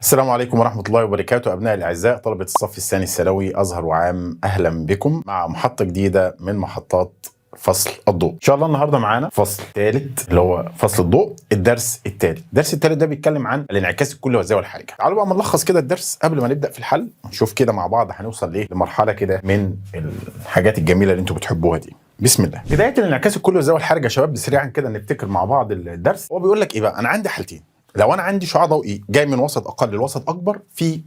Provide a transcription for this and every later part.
السلام عليكم ورحمة الله وبركاته أبنائي الأعزاء طلبة الصف الثاني الثانوي أزهر وعام، أهلا بكم مع محطة جديدة من محطات فصل الضوء. إن شاء الله النهاردة معانا فصل ثالث اللي هو فصل الضوء، الدرس الثالث. الدرس الثالث ده بيتكلم عن الانعكاس الكلي والزاوية الحرجة. تعالوا بقى نلخص كده الدرس قبل ما نبدأ في الحل، نشوف كده مع بعض هنوصل ليه لمرحلة كده من الحاجات الجميلة اللي أنتوا بتحبوها دي. بسم الله. بداية الانعكاس الكلي والزاوية الحرجة يا شباب، سريعا كده نفتكر مع بعض الدرس. هو بيقول لك إيه بقى؟ أنا عندي حالتين. لو انا عندي شعاع ضوئي جاي من وسط اقل لوسط اكبر، في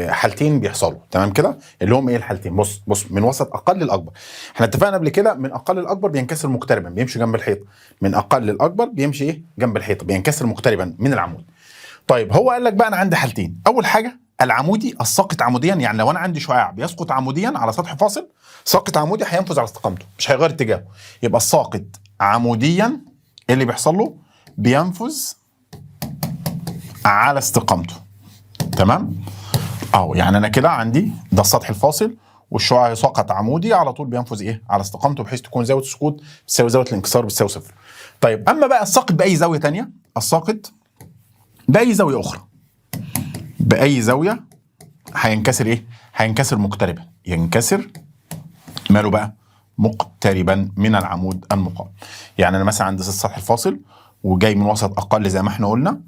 حالتين بيحصلوا، تمام كده؟ اللي هم ايه الحالتين؟ بص من وسط اقل لاكبر. احنا اتفقنا قبل كده من اقل لاكبر بينكسر مقتربا، بيمشي جنب الحيط. من اقل لاكبر بيمشي ايه؟ جنب الحيط، بينكسر مقتربا من العمود. طيب هو قال لك بقى انا عندي حالتين. اول حاجه العمودي الساقط عموديا، يعني لو انا عندي شعاع بيسقط عموديا على سطح فاصل، ساقط عمودي هينفذ على استقامته، مش هيغير اتجاهه. يبقى الساقط عموديا اللي بيحصل له بينفذ على استقامته، تمام؟ اهو يعني انا كده عندي ده السطح الفاصل والشعاع سقط عمودي، على طول بينفذ ايه؟ على استقامته، بحيث تكون زاويه السقوط بتساوي زاويه الانكسار بتساوي صفر. طيب اما بقى الساقط باي زاويه ثانيه، الساقط باي زاويه اخرى، باي زاويه هينكسر ايه؟ هينكسر مقتربا، ينكسر ماله بقى؟ مقتربا من العمود المقام. يعني انا مثلا عندي السطح الفاصل وجاي من وسط اقل زي ما احنا قلنا،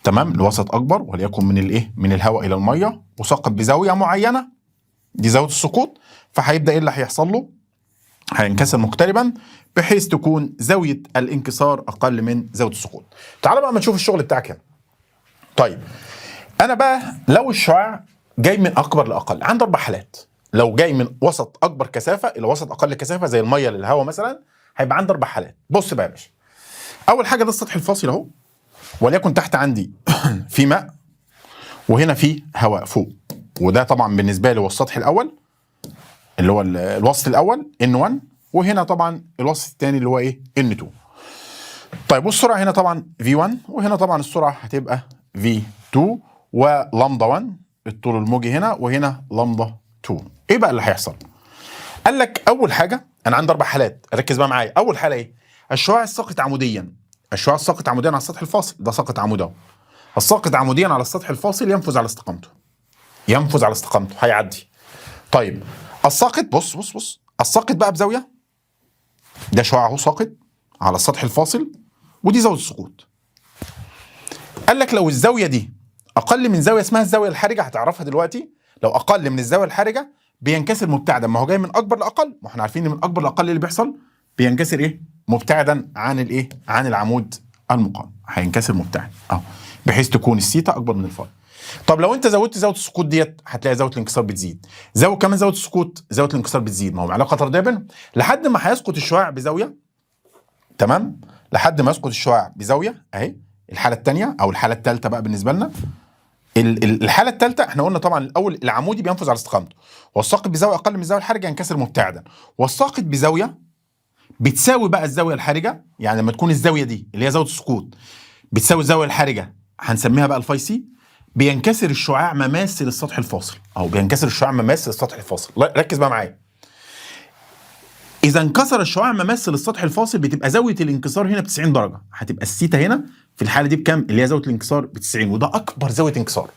تمام، لوسط اكبر، وليكن من الايه؟ من الهواء الى الميه، وسقط بزاويه معينه، دي زاويه السقوط. فهيبدا ايه اللي هيحصل له؟ هينكسر مقتربا بحيث تكون زاويه الانكسار اقل من زاويه السقوط. تعال بقى ما نشوف الشغل بتاعك هنا. طيب انا بقى لو الشعاع جاي من اكبر لاقل، عندي اربع حالات. لو جاي من وسط اكبر كثافه الى وسط اقل كثافه زي الميه للهواء مثلا، هيبقى عندي اربع حالات. بص بقى يا باشا، اول حاجه ده السطح الفاصل اهو، وليكن تحت عندي في ماء وهنا في هواء فوق، وده طبعا بالنسبه لي هو السطح الاول اللي هو الوسط الاول N1، وهنا طبعا الوسط الثاني اللي هو ايه؟ N2. طيب والسرعه هنا طبعا V1، وهنا طبعا السرعه هتبقى V2 ولامدا 1 الطول الموجي هنا، وهنا لامدا 2. ايه بقى اللي هيحصل؟ قال لك اول حاجه انا عندي اربع حالات، ركز بقى معايا. اول حاله ايه؟ الشعاع الساقط عموديا. الشعاع الساقط عموديا على السطح الفاصل، ده ساقط عمود اهو. الساقط عموديا على السطح الفاصل ينفذ على استقامته، ينفذ على استقامته، هيعدي. طيب الساقط، بص الساقط بقى بزاويه، ده شعاع اهو ساقط على السطح الفاصل، ودي زاويه السقوط. قال لك لو الزاويه دي اقل من زاويه اسمها الزاويه الحرجه، هتعرفها دلوقتي. لو اقل من الزاويه الحرجه بينكسر مبتعدا، ما هو جاي من اكبر لاقل، ما احنا عارفين ان من اكبر لاقل اللي بيحصل بينكسر ايه؟ مبتعدا عن الايه؟ عن العمود المقام، هينكسر مبتعدا اهو، بحيث تكون السيتا اكبر من الفاي. طب لو انت زودت زاويه السقوط ديت، هتلاقي زاويه الانكسار بتزيد. زود كمان زاويه السقوط، زاويه الانكسار بتزيد، ما هو علاقه طرديه بينهم، لحد ما هيسقط الشعاع بزاويه، تمام؟ لحد ما يسقط الشعاع بزاويه اهي، الحاله الثانيه او الحاله الثالثه بقى بالنسبه لنا. الحاله الثالثه احنا قلنا طبعا الاول العمودي بينفذ على استقامته، والساقط بزاويه اقل من الزاويه الحرجه ينكسر مبتعدا، والساقط بزاويه بتساوي بقى الزاويه الحرجه. يعني لما تكون الزاويه دي اللي هي زاويه السقوط بتساوي الزاويه الحرجه، هنسميها بقى الفاي سي، بينكسر الشعاع مماثل السطح الفاصل، او بينكسر الشعاع مماثل السطح الفاصل. ركز بقى معايا، اذا انكسر الشعاع مماثل السطح الفاصل بتبقى زاويه الانكسار هنا ب 90 درجه، هتبقى السيتا هنا في الحاله دي بكام؟ اللي هي زاويه الانكسار ب 90، وده اكبر زاويه انكسار.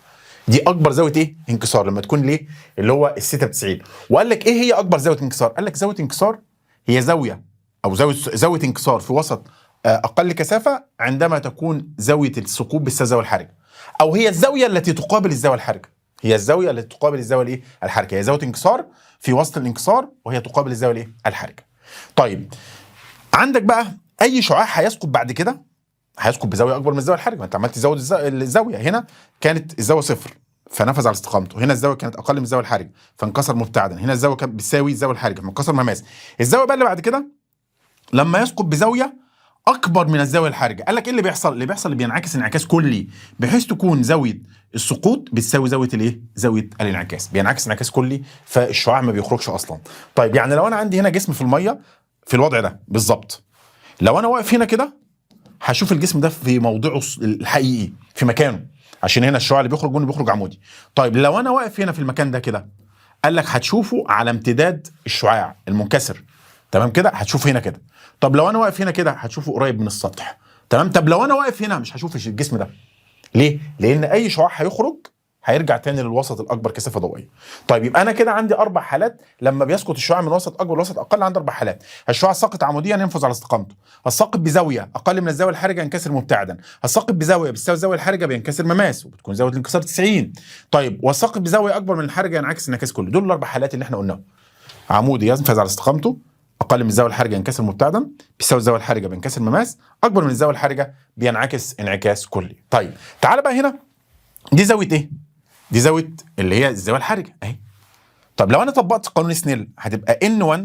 دي اكبر زاويه ايه؟ انكسار لما تكون ليه؟ اللي هو السيتا ب 90. وقال لك ايه هي اكبر زاويه انكسار؟ قال لك زاويه انكسار هي زاويه او زاويه انكسار في وسط اقل كثافه عندما تكون زاويه الثقوب بالساوي الزاويه الحرجه، او هي الزاويه التي تقابل الزاويه الحرجه. هي الزاويه التي تقابل الزاويه الايه؟ الحرجه. هي زاويه انكسار في وسط الانكسار، وهي تقابل الزاويه الايه؟ الحرجه. طيب عندك بقى اي شعاع هيسقط بعد كده هيسقط بزاويه اكبر من الزاويه الحرجه، ما انت عمال تزود الزاويه. هنا كانت الزاويه صفر فنفذ على استقامته، هنا الزاويه كانت اقل من الزاويه الحرجه فانكسر مبتعدا، هنا الزاويه كانت بتساوي الزاويه الحرجه فانكسر مماثل. الزاويه بقى اللي بعد كده لما يسقط بزاويه اكبر من الزاويه الحرجه، قال لك ايه اللي بيحصل؟ اللي بيحصل اللي بينعكس انعكاس كلي، بحيث تكون زاويه السقوط بتساوي زاويه الايه؟ زاويه الانعكاس، بينعكس انعكاس كلي، فالشعاع ما بيخرجش اصلا. طيب يعني لو انا عندي هنا جسم في الميه في الوضع ده بالظبط، لو انا واقف هنا كده هشوف الجسم ده في موضعه الحقيقي في مكانه، عشان هنا الشعاع اللي بيخرج منه بيخرج عمودي. طيب لو انا واقف هنا في المكان ده كده، قال لك هتشوفه على امتداد الشعاع المنكسر، تمام كده؟ هتشوفه هنا كده. طب لو انا واقف هنا كده هتشوفه قريب من السطح، تمام؟ طب لو انا واقف هنا مش هشوف الجسم ده، ليه؟ لان اي شعاع هيخرج هيرجع تاني للوسط الاكبر كثافه ضوئيه. طيب يبقى انا كده عندي 4 حالات لما بيسقط الشعاع من وسط اكبر لوسط اقل. عندي 4 حالات: الشعاع الساقط عموديا ينفذ على استقامته، الساقط بزاويه اقل من الزاويه الحرجه ينكسر مبتعدا، الساقط بزاويه بتساوي الزاويه الحرجه بينكسر مماس وبتكون زاويه الانكسار 90. طيب والساقط بزاويه اكبر من الحرجه ينعكس انعكاس كلي. دول ال4 حالات اللي احنا قلناهم: عمودي ينفذ على استقامته، اقل من الزاويه الحرجه ينكسر مبتعدا، بيساوي الزاويه الحرجه بينكسر مماس، اكبر من الزاويه الحرجه بينعكس انعكاس كلي. طيب تعال بقى هنا، دي زاويه ايه؟ دي زاويه اللي هي الزاويه الحرجه اهي. طب لو انا طبقت قانون سنيل هتبقى N1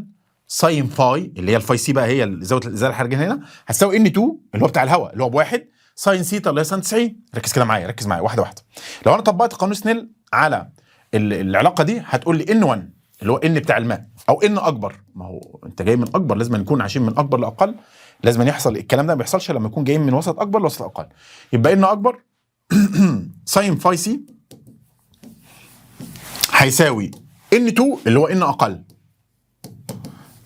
ساين فاي اللي هي الفاي سي بقى هي زاويه الازاله الحرجه هنا، هتساوي N2 اللي هو بتاع الهواء اللي هو بواحد ساين سيتا اللي هي ساين 90. ركز كده معايا، ركز معايا واحده واحده. لو انا طبقت قانون سنيل على العلاقه دي هتقول لي N1 اللي هو N بتاع الماء او N اكبر. ما هو انت جاي من اكبر لازم نكون عايشين من اكبر لاقل، لازم يحصل الكلام ده ما بيحصلش لما يكون جايين من وسط اكبر لوسط اقل. يبقى N اكبر ساين فاي سي هيساوي N2 اللي هو N اقل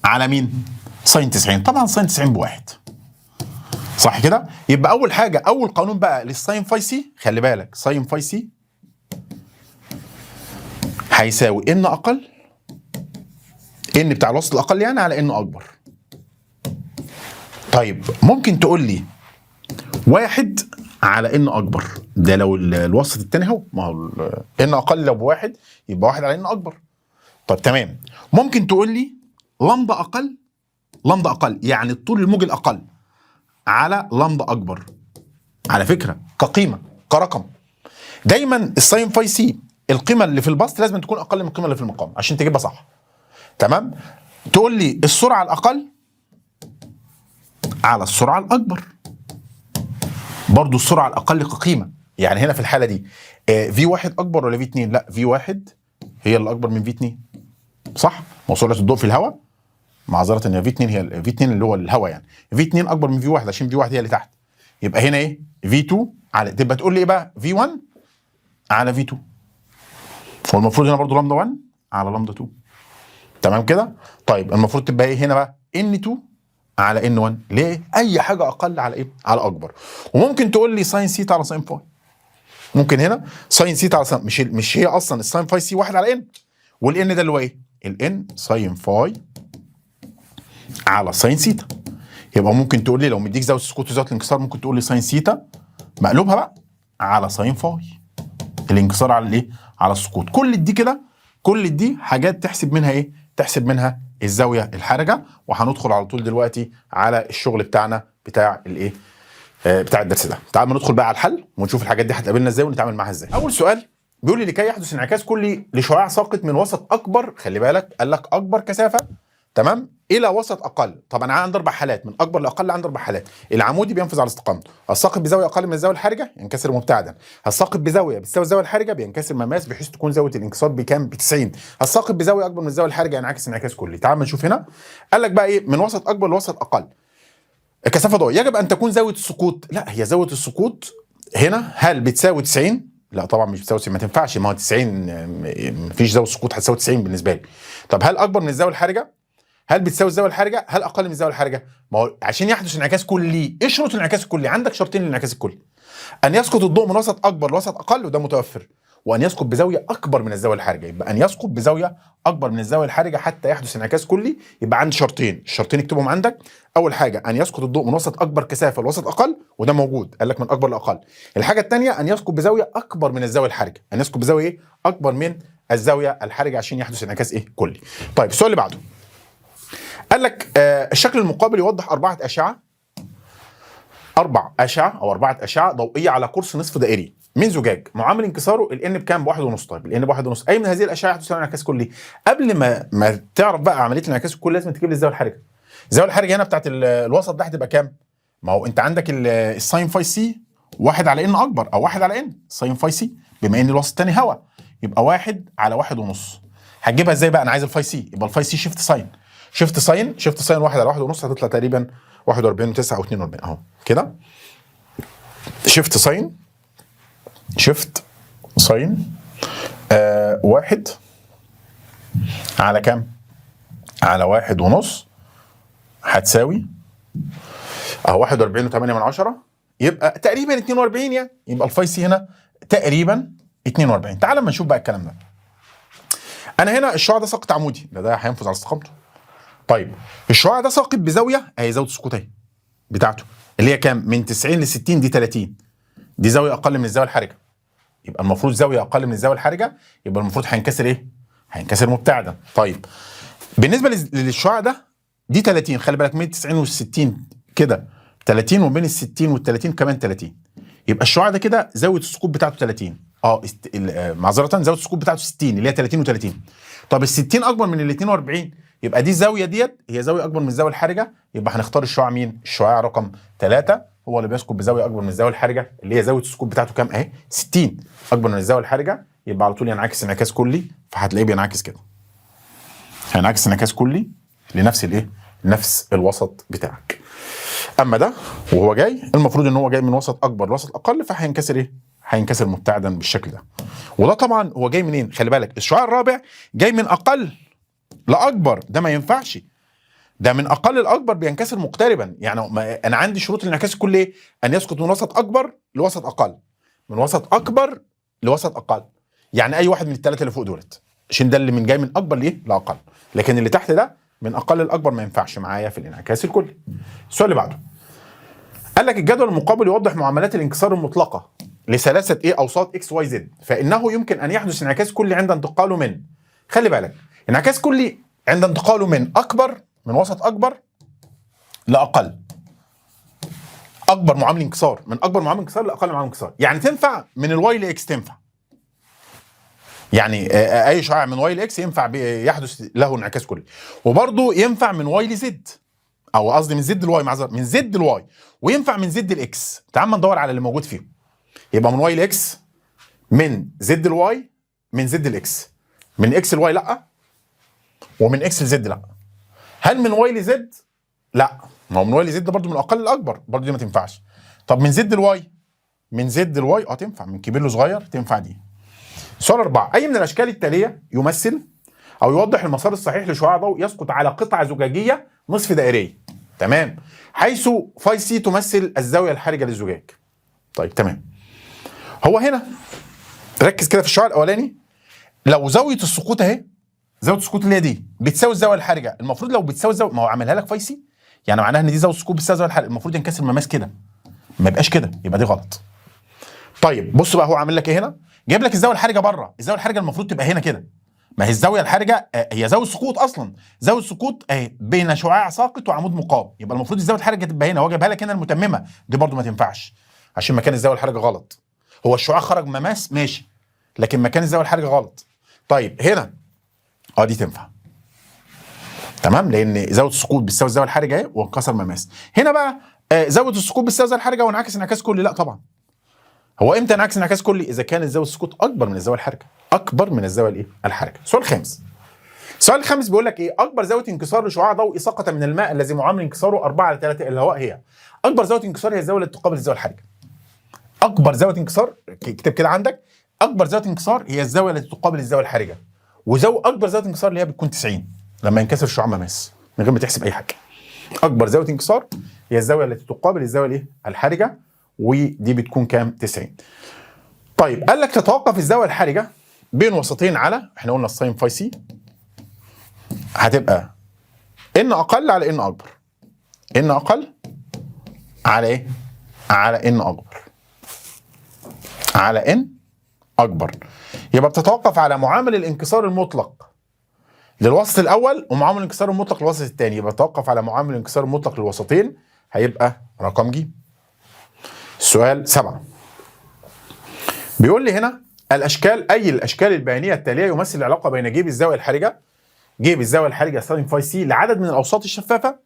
على مين؟ ساين 90. طبعا ساين 90 بواحد، صح كده؟ يبقى اول حاجه اول قانون بقى للساين فاي سي، خلي بالك ساين فاي سي هيساوي N اقل، N بتاع الوسط الاقل يعني، على N اكبر. طيب ممكن تقول لي واحد على N اكبر، ده لو الوسط الثاني هو، ما هو N اقل لو بواحد يبقى واحد على N اكبر. طب تمام. ممكن تقول لي لمدا اقل، لمدا اقل يعني الطول الموجي الاقل على لمدا اكبر. على فكره كقيمه كرقم دايما الساين فاي سي القيمه اللي في البسط لازم تكون اقل من القيمه اللي في المقام عشان تجيبها صح. تمام. تقول لي السرعه الاقل على السرعه الاكبر، برضو السرعه الاقل كقيمه. يعني هنا في الحاله دي في واحد اكبر ولا في 2؟ لا في واحد هي اللي اكبر من في 2، صح؟ ما سرعه الضوء في الهواء، معذره ان في 2 هي في 2 اللي هو الهواء يعني، في 2 اكبر من في 1 عشان في 1 هي اللي تحت. يبقى هنا ايه؟ في 2 على، تبقى تقول لي ايه بقى؟ في 1 على في 2. والمفروض هنا برضو لمدا 1 على لمدا 2. تمام كده؟ طيب المفروض تبقى ايه هنا بقى؟ ان 2 على ان 1. ليه؟ اي حاجه اقل على ايه؟ على اكبر. وممكن تقول لي ساين سيتا على ساين فاي. ممكن هنا ساين سيتا على ساين، مش هي اصلا الساين فاي سي 1 على ان، والان ده اللي هو ايه؟ الان ساين فاي على ساين سيتا. يبقى ممكن تقول لي لو مديك زاويه السقوط وزاويه الانكسار ممكن تقول لي ساين سيتا مقلوبها بقى على ساين فاي، الانكسار على الايه؟ على السقوط. كل دي كده، كل دي حاجات تحسب منها ايه؟ تحسب منها الزاويه الحرجه. وهندخل على طول دلوقتي على الشغل بتاعنا بتاع الايه؟ بتاع الدرس ده. تعال ندخل بقى على الحل ونشوف الحاجات دي هتقابلنا ازاي ونتعامل معاها ازاي. اول سؤال بيقول لي لكي يحدث انعكاس كلي لشعاع ساقط من وسط اكبر، خلي بالك قال لك اكبر كثافه، تمام، الى وسط اقل. طب انا عندي 4 حالات، من اكبر لاقل عندي 4 حالات: العمودي بينفذ على استقامته، الساقط بزاويه اقل من الزاويه الحرجه ينكسر مبتعدا، الساقط بزاويه بتساوي الزاويه الحرجه بينكسر مماس بحيث تكون زاويه الانكسار بكام؟ ب 90، الساقط بزاويه اكبر من الزاويه الحرجه ينعكس انعكاس كلي. تعال نشوف هنا. قال لك بقى ايه؟ من وسط اكبر لوسط اقل كثافه ضوئيه يجب ان تكون زاويه السقوط. لا هي زاويه السقوط هنا هل بتساوي 90؟ لا طبعا مش بتساوي 90، ما تنفعش، ما هو 90 مفيش زاويه سقوط هتساوي 90 بالنسبه لي. طب هل اكبر من الزاويه الحرجه؟ هل بتساوي الزاويه الحرجه؟ هل اقل من الزاويه الحرجه؟ ما هو عشان يحدث انعكاس كلي، ايه شروط الانعكاس الكلي؟ عندك شرطين للانعكاس الكلي: ان يسقط الضوء من وسط اكبر لوسط اقل وده متوفر، وان يسقط بزاويه اكبر من الزاويه الحرجه. يبقى ان يسقط بزاويه اكبر من الزاويه الحرجه حتى يحدث انعكاس كلي. يبقى عندي شرطين، الشرطين اكتبهم عندك. اول حاجه ان يسقط الضوء من وسط اكبر كثافه لوسط اقل وده موجود، قال لك من اكبر لاقل. الحاجه الثانيه ان يسقط بزاويه اكبر من الزاويه الحرجه، ان يسقط بزاويه ايه؟ اكبر من الزاويه الحرجه عشان يحدث انعكاس ايه؟ كلي. طيب السؤال اللي بعده قال لك الشكل المقابل يوضح 4 أشعة، 4 أشعة أو 4 أشعة ضوئية على قرص نصف دائري من زجاج معامل انكساره الان بكام؟ ب1.5. طيب الان ب1.5، اي من هذه الاشعه يحدث لها انعكاس كلي؟ قبل ما تعرف بقى عمليه الانعكاس الكلي لازم تجيب لي الزاويه الحرجه. الزاويه الحرجه هنا بتاعت الوسط ده هتبقى كام؟ ما هو انت عندك الساين فاي سي 1 على ان اكبر او 1 على ان ساين فاي سي، بما ان الوسط الثاني هواء يبقى 1 على 1.5. هتجيبها ازاي بقى؟ انا عايز الفاي سي، يبقى الفاي سي شيفت ساين، شيفت ساين 1 على 1.5 هتطلع تقريبا 41.9 او 42 اهو كده. شيفت ساين 1 على كام؟ على 1.5 هتساوي اهو 41.8 يبقى تقريبا 42 يعني، يبقى الفاي سي هنا تقريبا 42. تعال اما نشوف بقى الكلام ده. انا هنا الشعاع ده ساقط عمودي، ده هينفذ على استقامته. طيب الشعاع ده ساقط بزاويه، اهي زاويه السقوط اهي بتاعته اللي هي كام؟ من 90 ل 60، دي 30، دي زاويه اقل من الزاويه الحرجه. يبقى المفروض زاويه اقل من الزاويه الحرجه، يبقى المفروض هينكسر ايه؟ هينكسر مبتعدا. طيب بالنسبه للشعاع ده دي 30، خلي بالك من 90 وال 60 كده 30، وبين ال 60 وال 30 كمان 30، يبقى الشعاع ده كده زاويه السقوط بتاعته 30. معذره زاويه السقوط بتاعته 60 اللي هي 30 و30. طب ال 60 اكبر من ال 42، يبقى دي الزاويه ديت هي زاويه اكبر من الزاويه الحرجه، يبقى هنختار الشعاع مين؟ الشعاع رقم 3 هو اللي بيسقط بزاويه اكبر من الزاويه الحرجه، اللي هي زاويه السقوط بتاعته كام اهي؟ 60 اكبر من الزاويه الحرجه، يبقى على طول ينعكس انعكاس كلي، فهتلاقيه بينعكس كده. هينعكس انعكاس كلي لنفس الايه؟ نفس الوسط بتاعك. اما ده وهو جاي المفروض ان هو جاي من وسط اكبر لوسط اقل، فهينكسر ايه؟ هينكسر مبتعدا بالشكل ده. وده طبعا هو جاي منين؟ خلي بالك الشعاع الرابع جاي من اقل لاكبر، ده ما ينفعش، ده من اقل لاكبر بينكسر مقتربا. يعني انا عندي شروط الانعكاس الكلي ايه؟ ان يسقط من وسط اكبر لوسط اقل، من وسط اكبر لوسط اقل. يعني اي واحد من الثلاثه اللي فوق دولت، عشان ده اللي من جاي من اكبر لايه؟ لاقل. لكن اللي تحت ده من اقل لاكبر ما ينفعش معايا في الانعكاس الكلي. السؤال اللي بعده قال لك الجدول المقابل يوضح معاملات الانكسار المطلقه لثلاثه ايه اوساط اكس واي زد، فانه يمكن ان يحدث انعكاس كلي عند انتقاله من، خلي بالك انعكاس كلي عند انتقاله من اكبر، من وسط اكبر لاقل. اكبر معامل انكسار، من اكبر معامل انكسار لاقل معامل انكسار، يعني تنفع من الواي لاكس، تنفع يعني اي شعاع من واي لاكس ينفع يحدث له انعكاس كلي، وبرضه ينفع من واي لزد، او قصدي من زد لواي، معذره من زد لواي، وينفع من زد لاكس. تعال ما ندور على اللي موجود فيهم. يبقى من واي لاكس، من زد لواي، من زد لاكس، من اكس لواي لا، ومن اكس لزد لا. هل من واي لزد؟ لا، ما هو من واي لزد برضه من الاقل للاكبر، برضه دي ما تنفعش. طب من زد لواي، من زد لواي تنفع، من كبير لصغير تنفع دي. سؤال 4 اي من الاشكال التاليه يمثل او يوضح المسار الصحيح لشعاع ضوء يسقط على قطعه زجاجيه نصف دائريه، تمام، حيث فاي سي تمثل الزاويه الحرجه للزجاج. طيب تمام. هو هنا ركز كده في الشعاع الاولاني، لو زاويه السقوط اهي، زاويه السقوط اللي هي دي بتساوي الزاويه الحرجه، المفروض لو بتساوي الزاويه، ما هو عاملها لك فاي سي، يعني معناها ان دي زاويه السقوط بتساوي الزاويه الحرجه، المفروض ينكسر مماس كده، ما يبقاش كده، يبقى دي غلط. طيب بص بقى هو عامل لك ايه هنا؟ جايب لك الزاويه الحرجه بره، الزاويه الحرجه المفروض تبقى هنا كده، ما هي الزاويه الحرجه هي زاويه السقوط اصلا، زاويه السقوط اهي بين شعاع ساقط وعمود مقام، يبقى المفروض الزاويه الحرجه تبقى هنا، هو جايبها لك هنا المتممه، دي برده ما تنفعش عشان مكان الزاويه الحرجه غلط. هو الشعاع خرج مماس ماشي، لكن مكان الزاويه الحرجه غلط. طيب هنا دي تنفع، تمام، لان زاويه السقوط بتساوي الزاويه الحرجه اهي وانكسر مماس. هنا بقى زاويه السقوط بتساوي الزاويه الحرجه وانعكس انعكاس كلي، لا طبعا. هو امتى انعكس انعكاس كلي؟ اذا كان زاويه السقوط اكبر من الزاويه الحرجه، اكبر من الزاويه الايه؟ الحرجه. السؤال الخامس، السؤال الخامس بيقول لك ايه؟ اكبر زاويه انكسار لشعاع ضوئي سقط من الماء الذي معامل انكساره 4/3 الهواء هي. اكبر زاويه انكسار هي الزاويه التي تقابل الزاويه الحرجه. اكبر زاويه انكسار، اكتب كده عندك، اكبر زاويه انكسار هي الزاويه التي تقابل الزاويه الحرجه، اكبر زاويه انكسار اللي هي بتكون 90 لما ينكسر الشعاع مماس من غير ما تحسب اي حاجه. اكبر زاويه انكسار هي الزاويه التي تقابل الزاويه الايه؟ الحرجه، ودي بتكون كام؟ 90. طيب قال لك تتوقف الزاويه الحرجه بين وسطين على، احنا قلنا الساين فاي سي هتبقى ان اقل على ان اكبر، ان اقل على ايه؟ على ان اكبر، على ان اكبر. يبقى بتتوقف على معامل الانكسار المطلق للوسط الاول ومعامل الانكسار المطلق للوسط الثاني، يبقى بتتوقف على معامل الانكسار المطلق للوسطين، هيبقى رقم ج. السؤال 7 بيقول لي هنا الاشكال، اي الاشكال البيانيه التاليه يمثل العلاقه بين جيب الزاويه الحرجه، جيب الزاويه الحرجه ساين فاي سي لعدد من الاوساط الشفافه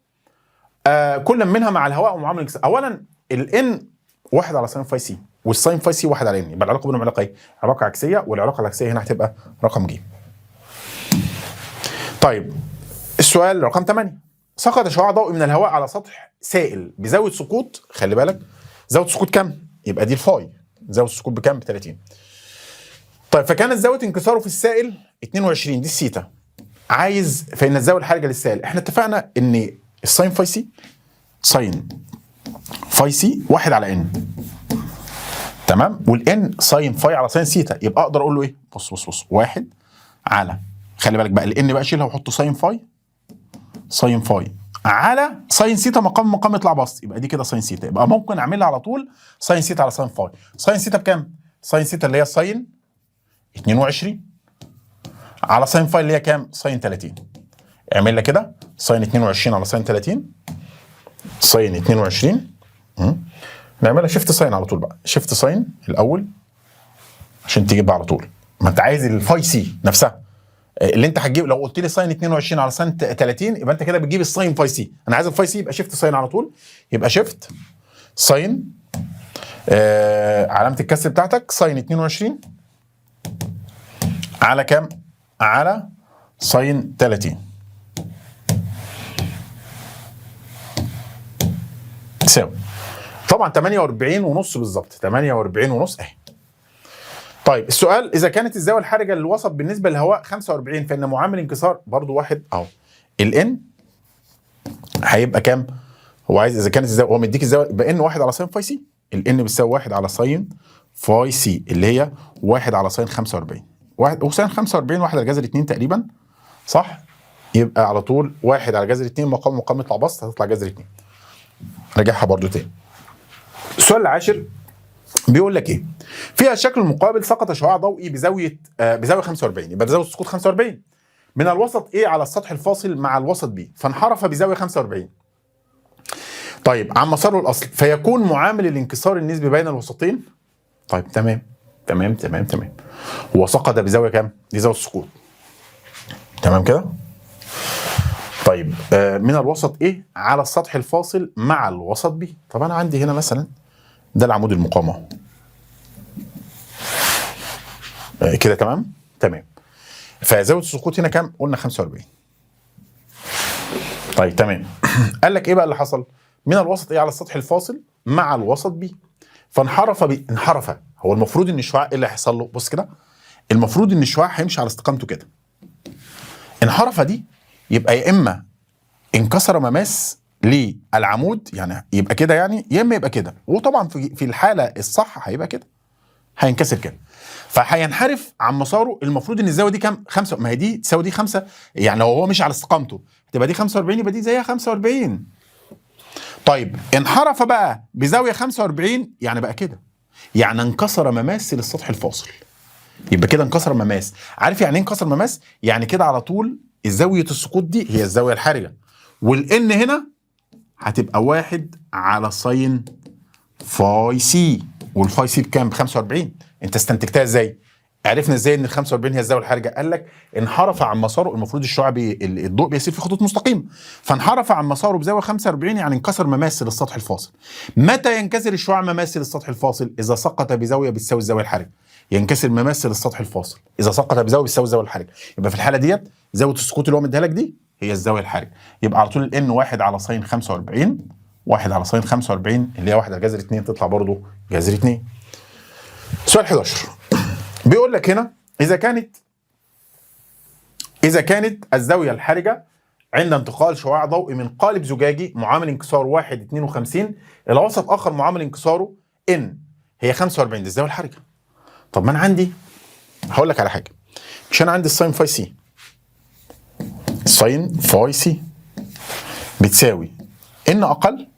كل منها مع الهواء ومعامل الانكسار. اولا الان 1 على ساين فاي سي والساين فاي سي 1 على ان، يبقى العلاقه بينهم علاقه ايه؟ علاقه عكسيه، والعلاقه العكسيه هنا هتبقى رقم ج. طيب السؤال رقم 8 سقط شعاع ضوئي من الهواء على سطح سائل بزاويه سقوط، خلي بالك زاويه السقوط كام؟ يبقى دي الفاي، زاويه السقوط بكام؟ ب 30. طيب فكانت زاويه انكساره في السائل 22، دي السيتا. عايز فان الزاويه الحرجه للسائل، احنا اتفقنا ان الساين فاي سي، ساين فاي سي 1 على ان. تمام. والان ساين فاي على ساين سيتا، يبقى اقدر اقول له ايه؟ بص 1 على، خلي بالك بقى الان بقى شيلها وحط ساين فاي على ساين سيتا مقام يطلع بسط، يبقى دي كده ساين سيتا. يبقى ممكن اعملها على طول ساين سيتا على ساين فاي. ساين سيتا بكام؟ ساين سيتا اللي هي ساين 22 على ساين فاي اللي هي كام؟ ساين 30. اعمل لها كده ساين 22 على ساين 30، ساين 22. نعملها شيفت ساين على طول بقى، شيفت ساين الاول عشان تجيبها على طول. ما انت عايز الفاي سي نفسها اللي انت هتجيب. لو قلت لي ساين 22 على ساين 30 يبقى انت كده بتجيب الساين فاي سي. انا عايز الفاي سي، يبقى شيفت ساين على طول. يبقى شيفت ساين علامه الكسر بتاعتك ساين 22 على كام؟ على ساين 30 تساوي طبعا 48 ونص بالظبط، 48 ونص اهي. طيب السؤال، اذا كانت الزاويه الحرجه للوسط بالنسبه للهواء 45 فان معامل انكسار برضو 1 اهو. الان هيبقى كام؟ هو عايز اذا كانت الزاويه، هو مديك الزاويه، يبقى ان 1 على ساين فاي سي. الان بتساوي 1 على ساين فاي سي اللي هي 1 على ساين 45. وساين 45 1 على جذر 2 تقريبا، صح؟ يبقى على طول 1 على جذر 2 مقام يطلع بسط، هتطلع جذر 2. راجعها برضو تاني. السؤال العاشر بيقول لك ايه؟ في الشكل المقابل سقط شعاع ضوئي بزاويه 45، يبقى زاويه السقوط 45 من الوسط A على السطح الفاصل مع الوسط B، فانحرف بزاويه 45. طيب عن مساره الاصل فيكون معامل الانكسار النسبي بين الوسطين. طيب تمام. هو سقط بزاويه كام؟ دي زاويه السقوط. تمام كده؟ طيب من الوسط A على السطح الفاصل مع الوسط B. طب انا عندي هنا مثلا ده العمود المقام اهو كده. تمام. فزاويه السقوط هنا كام؟ قلنا 45. طيب تمام. قال لك ايه بقى اللي حصل؟ من الوسط ايه على السطح الفاصل مع الوسط بي، فانحرف انحرف. هو المفروض ان الشعاع ايه اللي هيحصل له؟ بص كده، المفروض ان الشعاع هيمشي على استقامته كده. انحرف دي يبقى يا اما انكسر مماس للعمود يعني يبقى كده يعني، يا اما يبقى كده. وطبعا في الحاله الصح هيبقى كده، هينكسر كده، فهينحرف عن مساره. المفروض ان الزاويه دي كام؟ 5. ما هي دي تساوي دي 5، يعني لو هو مشي على استقامته تبقى دي 45، يبقى دي زيها 45. طيب انحرف بقى بزاويه 45 يعني بقى كده، يعني انكسر مماس للسطح الفاصل. يبقى كده انكسر مماس. عارف يعني ايه انكسر مماس؟ يعني كده على طول زاويه السقوط دي هي الزاويه الحرجه، والان هنا هتبقى 1 على ساين فاي سي، والفاي سي بكام؟ ب 45. انت استنتجتها ازاي؟ عرفنا ازاي ان ال 45 هي الزاويه الحرجه؟ قال لك انحرف عن مساره. المفروض الشعاع الضوء بيسير في خطوط مستقيمه، فانحرف عن مساره بزاويه 45 يعني انكسر مماس للسطح الفاصل. متى ينكسر الشعاع مماس للسطح الفاصل؟ اذا سقط بزاويه بتساوي الزاويه الحرجه. ينكسر مماس للسطح الفاصل اذا سقط بزاويه بتساوي الزاويه الحرجه. يبقى في الحاله ديت زاويه السقوط اللي هو مديها لك دي هي الزاويه الحرجه. يبقى على طول الان 1 على ساين 45، 1 على ساين 45 اللي هي 1 على جذر 2 تطلع برضه جذر 2. سؤال 11 بيقول لك هنا إذا كانت الزاوية الحرجة عند انتقال شعاع ضوئي من قالب زجاجي معامل انكسار 1 52 إلى وسط آخر معامل انكساره N هي 45، دي الزاوية الحرجة. طب ما أنا عندي، هقول لك على حاجة، مش أنا عندي الساين فاي سي، الساين فاي سي بتساوي N أقل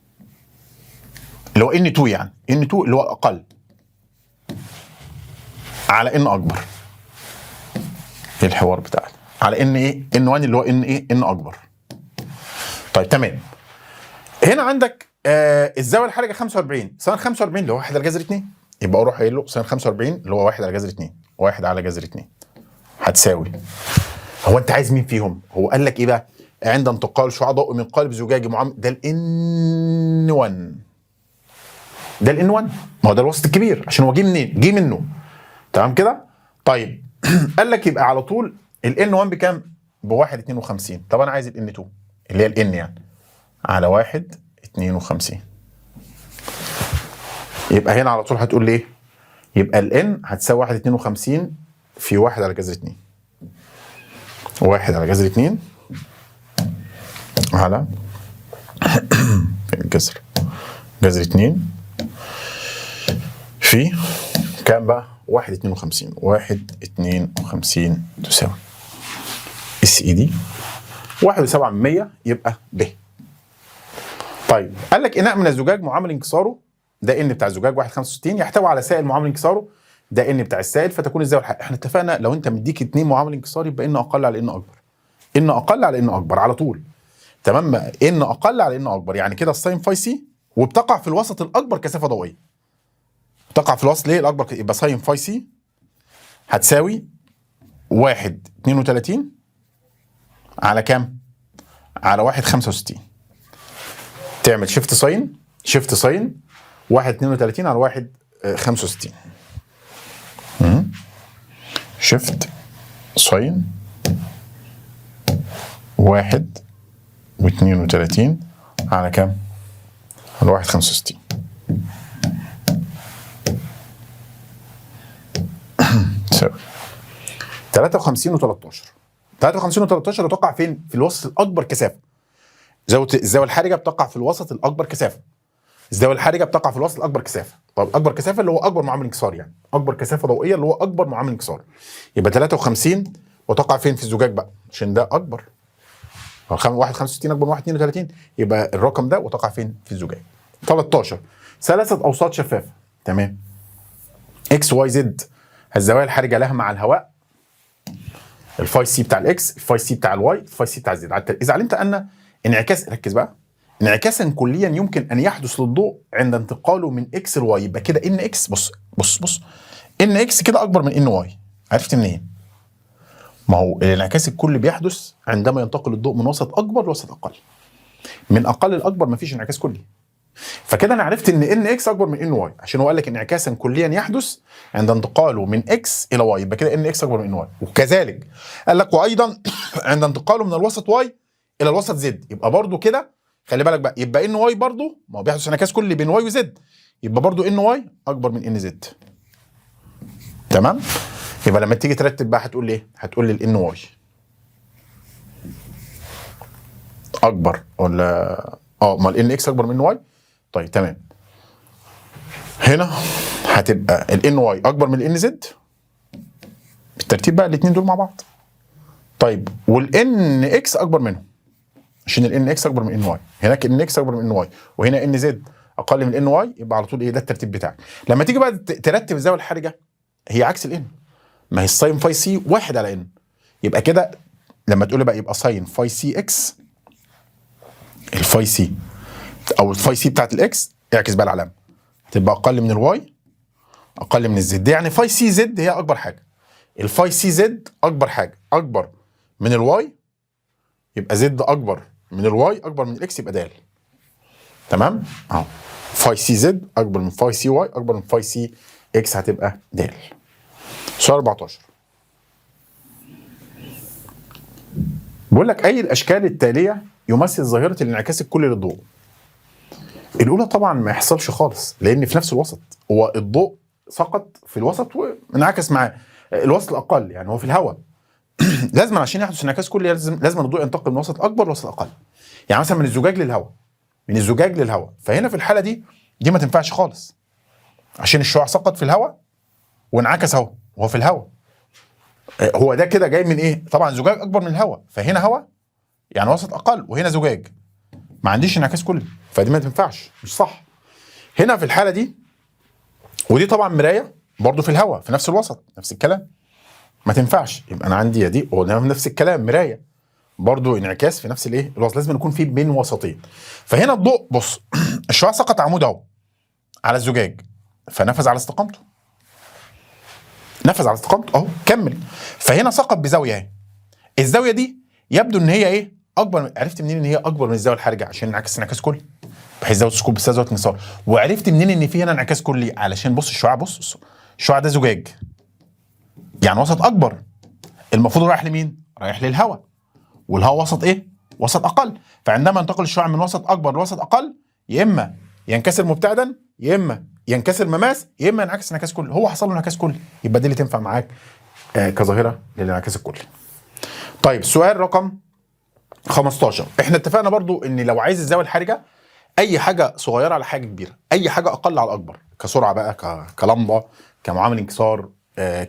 اللي هو N2، يعني N2 اللي هو أقل على ان اكبر. ايه الحوار بتاعك؟ على ان ايه؟ ان 1 اللي هو ان ايه؟ ان اكبر. طيب تمام. هنا عندك الزاويه الحرجه 45، ساين 45 اللي هو 1 على جذر 2، يبقى اروح قايل له ساين 45 اللي هو 1 على جذر 2، 1 على جذر 2 هتساوي. هو انت عايز مين فيهم؟ هو قال لك ايه بقى؟ عند انتقال شعاع ضوئي من قالب زجاجي معامل، ده الان 1، ده الان 1، ما هو ده الوسط الكبير عشان هو جه منين؟ جه منه. تمام كده؟ طيب قال لك يبقى على طول الان 1 بكام؟ ب 1 52. طب انا عايز الان 2 اللي هي الان يعني على 1 52. يبقى هنا على طول هتقول لي ايه؟ يبقى الان هتساوي 1 52 في 1 على جذر 2. 1 على جذر 2 على الجذر جذر 2 في كام بقى؟ 1.52. 1.52 تساوي اس اي دي 1.7 يبقى ب. طيب قال لك اناء من الزجاج معامل انكساره ده ان بتاع الزجاج 1.65 يحتوي على سائل معامل انكساره ده ان بتاع السائل، فتكون الزاويه الحقيقيه. احنا اتفقنا لو انت مديك 2 معامل انكسار يبقى ان اقل على ان اكبر. ان اقل على ان اكبر على طول. تمام. ان اقل على ان اكبر يعني كده الساين فاي سي وبتقع في الوسط الاكبر كثافه ضوئيه. بتقع في الوسط ليه الاكبر يبقى ساين فاي سي هتساوي 1.32 على كام؟ على 1.65. تعمل شيفت ساين 1.32 على 1.65. شيفت ساين 1.32 على كام؟ على 1.65. تساوي 53 و13. 53 و13 تقع فين؟ في الوسط الاكبر كثافه. الزاويه الحرجه بتقع في الوسط الاكبر كثافه. الزاويه الحرجه بتقع في الوسط الاكبر كثافه. طب اكبر كثافه اللي هو اكبر معامل انكسار، يعني اكبر كثافه ضوئيه اللي هو اكبر معامل انكسار. يبقى 53 وتقع فين؟ في الزجاج بقى عشان ده اكبر. 1.65 اكبر من 1.32 يبقى الرقم ده وتقع فين؟ في الزجاج. 13 ثلاثه اوساط شفافه. تمام. اكس واي زد الزوايا الحرجه لها مع الهواء الفاي سي بتاع الاكس، الفاي سي بتاع الواي، الفاي سي بتاع الزد. اذا علمت ان انعكاس، ركز بقى، انعكاسا كليا يمكن ان يحدث للضوء عند انتقاله من اكس لواي، يبقى كده ان اكس بص ان اكس كده اكبر من ان واي. عرفت منين؟ ما هو الانعكاس الكلي بيحدث عندما ينتقل الضوء من وسط اكبر لوسط اقل. من اقل لاكبر مفيش انعكاس كلي. فكده انا عرفت ان اكس اكبر من ان واي عشان هو قال لك انعكاسا كليا يحدث عند انتقاله من اكس الى واي، يبقى كده ان اكس اكبر من ان واي. وكذلك قال لك وايضا عند انتقاله من الوسط واي الى الوسط زد، يبقى برضو كده خلي بالك بقى، يبقى ان واي برضو ما هو بيحدث انعكاس كلي بين واي وزد، يبقى برضو ان واي اكبر من ان زد. تمام. يبقى لما تيجي ترتب بقى هتقول لي ايه؟ هتقول لي الان واي اكبر ولا امال ان اكس اكبر من واي. طيب تمام. هنا هتبقى الان واي اكبر من الان زد بالترتيب بقى الاثنين دول مع بعض. طيب والان اكس اكبر منهم عشان الان اكس اكبر من ان واي، هناك ان اكس اكبر من ان واي وهنا ان زد اقل من ان واي، يبقى على طول ايه ده الترتيب بتاعك. لما تيجي بقى ترتب الزاويه الحرجه هي عكس الان، ما هي الساين فاي سي 1 على ان، يبقى كده لما تقول بقى يبقى ساين فاي سي اكس الفاي سي او الفاي سي بتاعت الاكس اعكس بقى العلامه هتبقى اقل من الواي اقل من الزد، يعني فاي سي زد هي اكبر حاجه. الفاي سي زد اكبر حاجه اكبر من الواي، يبقى زد اكبر من الواي اكبر من الاكس يبقى د. تمام اهو فاي سي زد اكبر من فاي سي واي اكبر من فاي سي اكس هتبقى د. سؤال 14 بيقول لك اي الاشكال التاليه يمثل ظاهره الانعكاس الكلي للضوء. الاولى طبعا ما يحصلش خالص لان في نفس الوسط، هو الضوء سقط في الوسط وانعكس معاه الوسط الاقل، يعني هو في الهواء لازم عشان يحدث انعكاس كلي لازم الضوء ينتقل من وسط اكبر لوسط اقل، يعني مثلا من الزجاج للهواء، من الزجاج للهواء. فهنا في الحاله دي ما تنفعش خالص عشان الشعاع سقط في الهواء وانعكس اهو وهو في الهواء. هو ده كده جاي من ايه؟ طبعا زجاج اكبر من الهواء، فهنا هواء يعني وسط اقل وهنا زجاج، ما عنديش انعكاس كلي، فدي ما تنفعش مش صح. هنا في الحاله دي ودي طبعا مرايه برضو في الهواء في نفس الوسط نفس الكلام، ما تنفعش. يبقى انا عندي دي نفس الكلام مرايه برضو انعكاس في نفس الايه الوسط، لازم يكون في بين وسطين. فهنا الضوء بص الشعاع سقط عمود اهو على الزجاج فنفذ على استقامته، نفذ على استقامته اهو كمل. فهنا سقط بزاويه اهي، الزاويه دي يبدو ان هي ايه اكبر. عرفت منين ان هي اكبر من الزاويه الحرجه؟ عشان انعكاس كلي بحيث زاويه السقوط بتساوي زاويه الانكسار. وعرفت منين ان في هنا انعكاس كلي؟ علشان بص الشعاع بص الشعاع ده زجاج يعني وسط اكبر، المفروض رايح لمين؟ رايح للهواء، والهواء وسط ايه؟ وسط اقل. فعندما ينتقل الشعاع من وسط اكبر لوسط اقل يا اما ينكسر مبتعدا يا اما ينكسر مماس يا اما ينعكس انعكاس كلي. هو حصل له انعكاس كلي، يبقى دي اللي تنفع معاك كظاهره للانعكاس الكلي. طيب سؤال رقم 15 احنا اتفقنا برضو ان لو عايز الزاويه الحرجه اي حاجه صغيره على حاجه كبيره، اي حاجه اقل على اكبر، كسرعه بقى، كلمبه، كمعامل انكسار،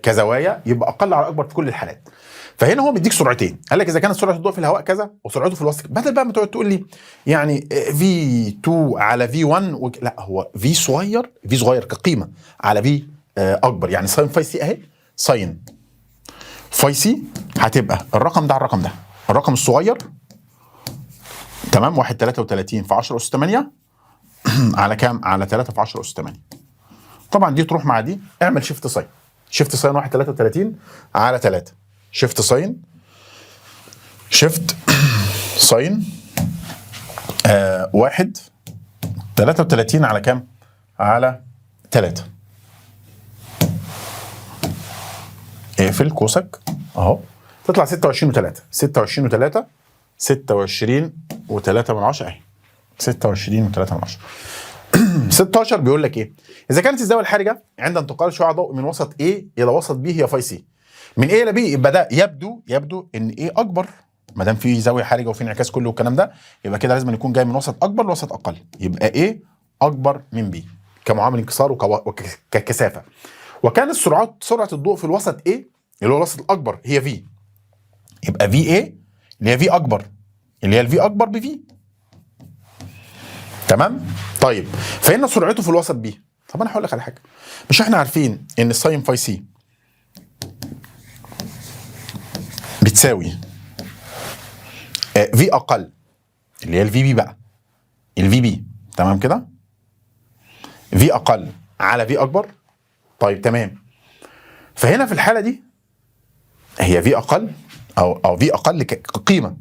كزوايا، يبقى اقل على اكبر في كل الحالات. فهنا هو بيديك سرعتين، قال لك اذا كانت سرعه الضوء في الهواء كذا وسرعته في الوسط، بدل بقى ما تقعد تقول لي يعني في 2 على في 1 لا، هو في صغير، في صغير كقيمه على في اكبر. يعني ساين فاي سي اهي، ساين فاي سي هتبقى الرقم ده على الرقم ده، الرقم الصغير تمام 1.33 في 10 اس 8 على كام؟ على 3 في 10 اس 8. طبعا دي تروح مع دي، اعمل شيفت ساين، شيفت ساين 1.33 على 3، شيفت ساين، شيفت ساين 1.33 على كام؟ على 3. اقفل قوسك اهو، تطلع 26 و3، 26 و3، 26 و3 من 10 اهي، 26 و3 من 10. 16 بيقول لك ايه؟ اذا كانت الزاويه الحرجه عند انتقال شعاع ضوء من وسط A الى وسط B هي فاي سي، من A الى B يبقى ده يبدو ان A اكبر، ما دام في زاويه حرجه وفي انعكاس كله والكلام ده، يبقى كده لازم يكون جاي من وسط اكبر لوسط اقل، يبقى A اكبر من B كمعامل انكسار وككثافه. وكانت سرعه الضوء في الوسط A اللي هو الوسط الاكبر هي V، يبقى VA اللي هي V اكبر، اللي هي الفي اكبر بفي. تمام؟ طيب فهنا سرعته في الوسط بي. طب انا هقول لك على حاجه، مش احنا عارفين ان الساين فاي سي بتساوي في اقل اللي هي الفي بي بقى، الفي بي، تمام كده؟ في اقل على في اكبر. طيب تمام، فهنا في الحاله دي هي في اقل او في اقل كقيمه،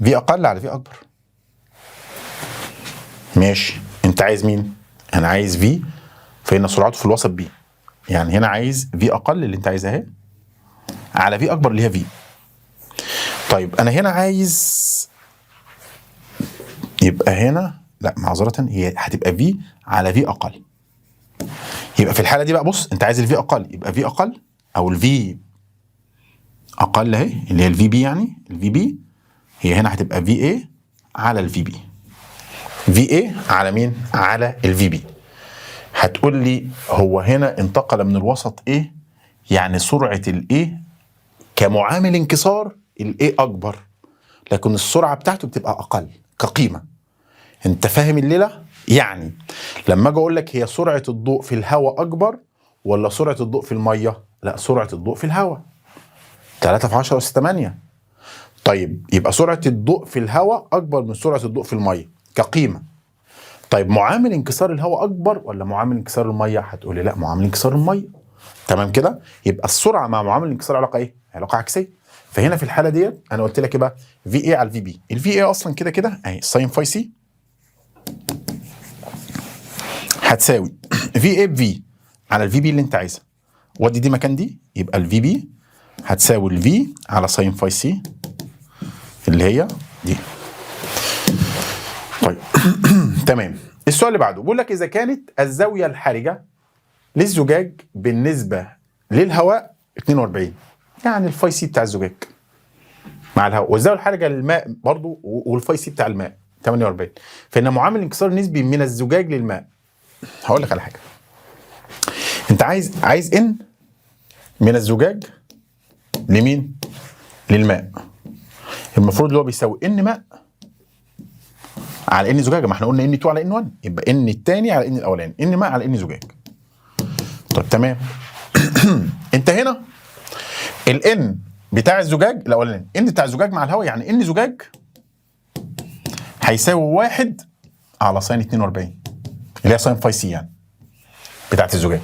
في اقل على في اكبر. ماشي، انت عايز مين؟ انا عايز في، فهنا سرعته في الوسط بي، يعني هنا عايز في اقل اللي انت عايزها اهي على في اكبر اللي هي في. طيب انا هنا عايز، يبقى هنا لا معذره، هي هتبقى في على في اقل. يبقى في الحاله دي بقى بص، انت عايز الفي اقل، يبقى في اقل او الفي اقل اهي اللي هي الفي بي، يعني الفي بي هي هنا هتبقى في اي على الفي بي. في اي على مين؟ على الفي بي. هتقول لي هو هنا انتقل من الوسط ايه، يعني سرعه الايه كمعامل انكسار الايه اكبر، لكن السرعه بتاعته بتبقى اقل كقيمه. انت فاهم الليله؟ يعني لما اجي اقول لك هي سرعه الضوء في الهواء اكبر ولا سرعه الضوء في الميه؟ لا، سرعه الضوء في الهواء 3 في 10 اس 8. طيب يبقى سرعه الضوء في الهواء اكبر من سرعه الضوء في الميه كقيمه. طيب معامل انكسار الهواء اكبر ولا معامل انكسار الميه؟ هتقول لي لا، معامل انكسار الميه. تمام كده؟ يبقى السرعه مع معامل الانكسار علاقه ايه؟ علاقه عكسيه. فهنا في الحاله ديت انا قلت لك ايه بقى؟ في اي على الفي بي. الفي اي اصلا كده كده اهي ساين فاي سي هتساوي في اي بفي على الفي بي اللي انت عايزها، ودي دي مكان دي، يبقى الفي بي هتساوي الفي على ساين فاي سي اللي هي دي. طيب تمام. السؤال اللي بعده بيقول لك اذا كانت الزاويه الحرجه للزجاج بالنسبه للهواء 42، يعني الفاي سي بتاع الزجاج مع الهواء، والزاويه الحرجه للماء برضو والفاي سي بتاع الماء 48، فان معامل انكسار نسبي من الزجاج للماء. هقول لك على حاجه، انت عايز ان من الزجاج لمين؟ للماء. المفروض اللي هو بيساوي ان ماء على ان زجاجه، ما احنا قلنا ان 2 على ان 1، يبقى ان الثاني على ان الاولاني، ان ماء على ان زجاج. طب تمام. انت هنا الان بتاع الزجاج الاولاني، ان بتاع الزجاج مع الهواء، يعني ان زجاج هيساوي 1 على ساين 42 اللي هي ساين فاي سي يعني بتاعت الزجاج.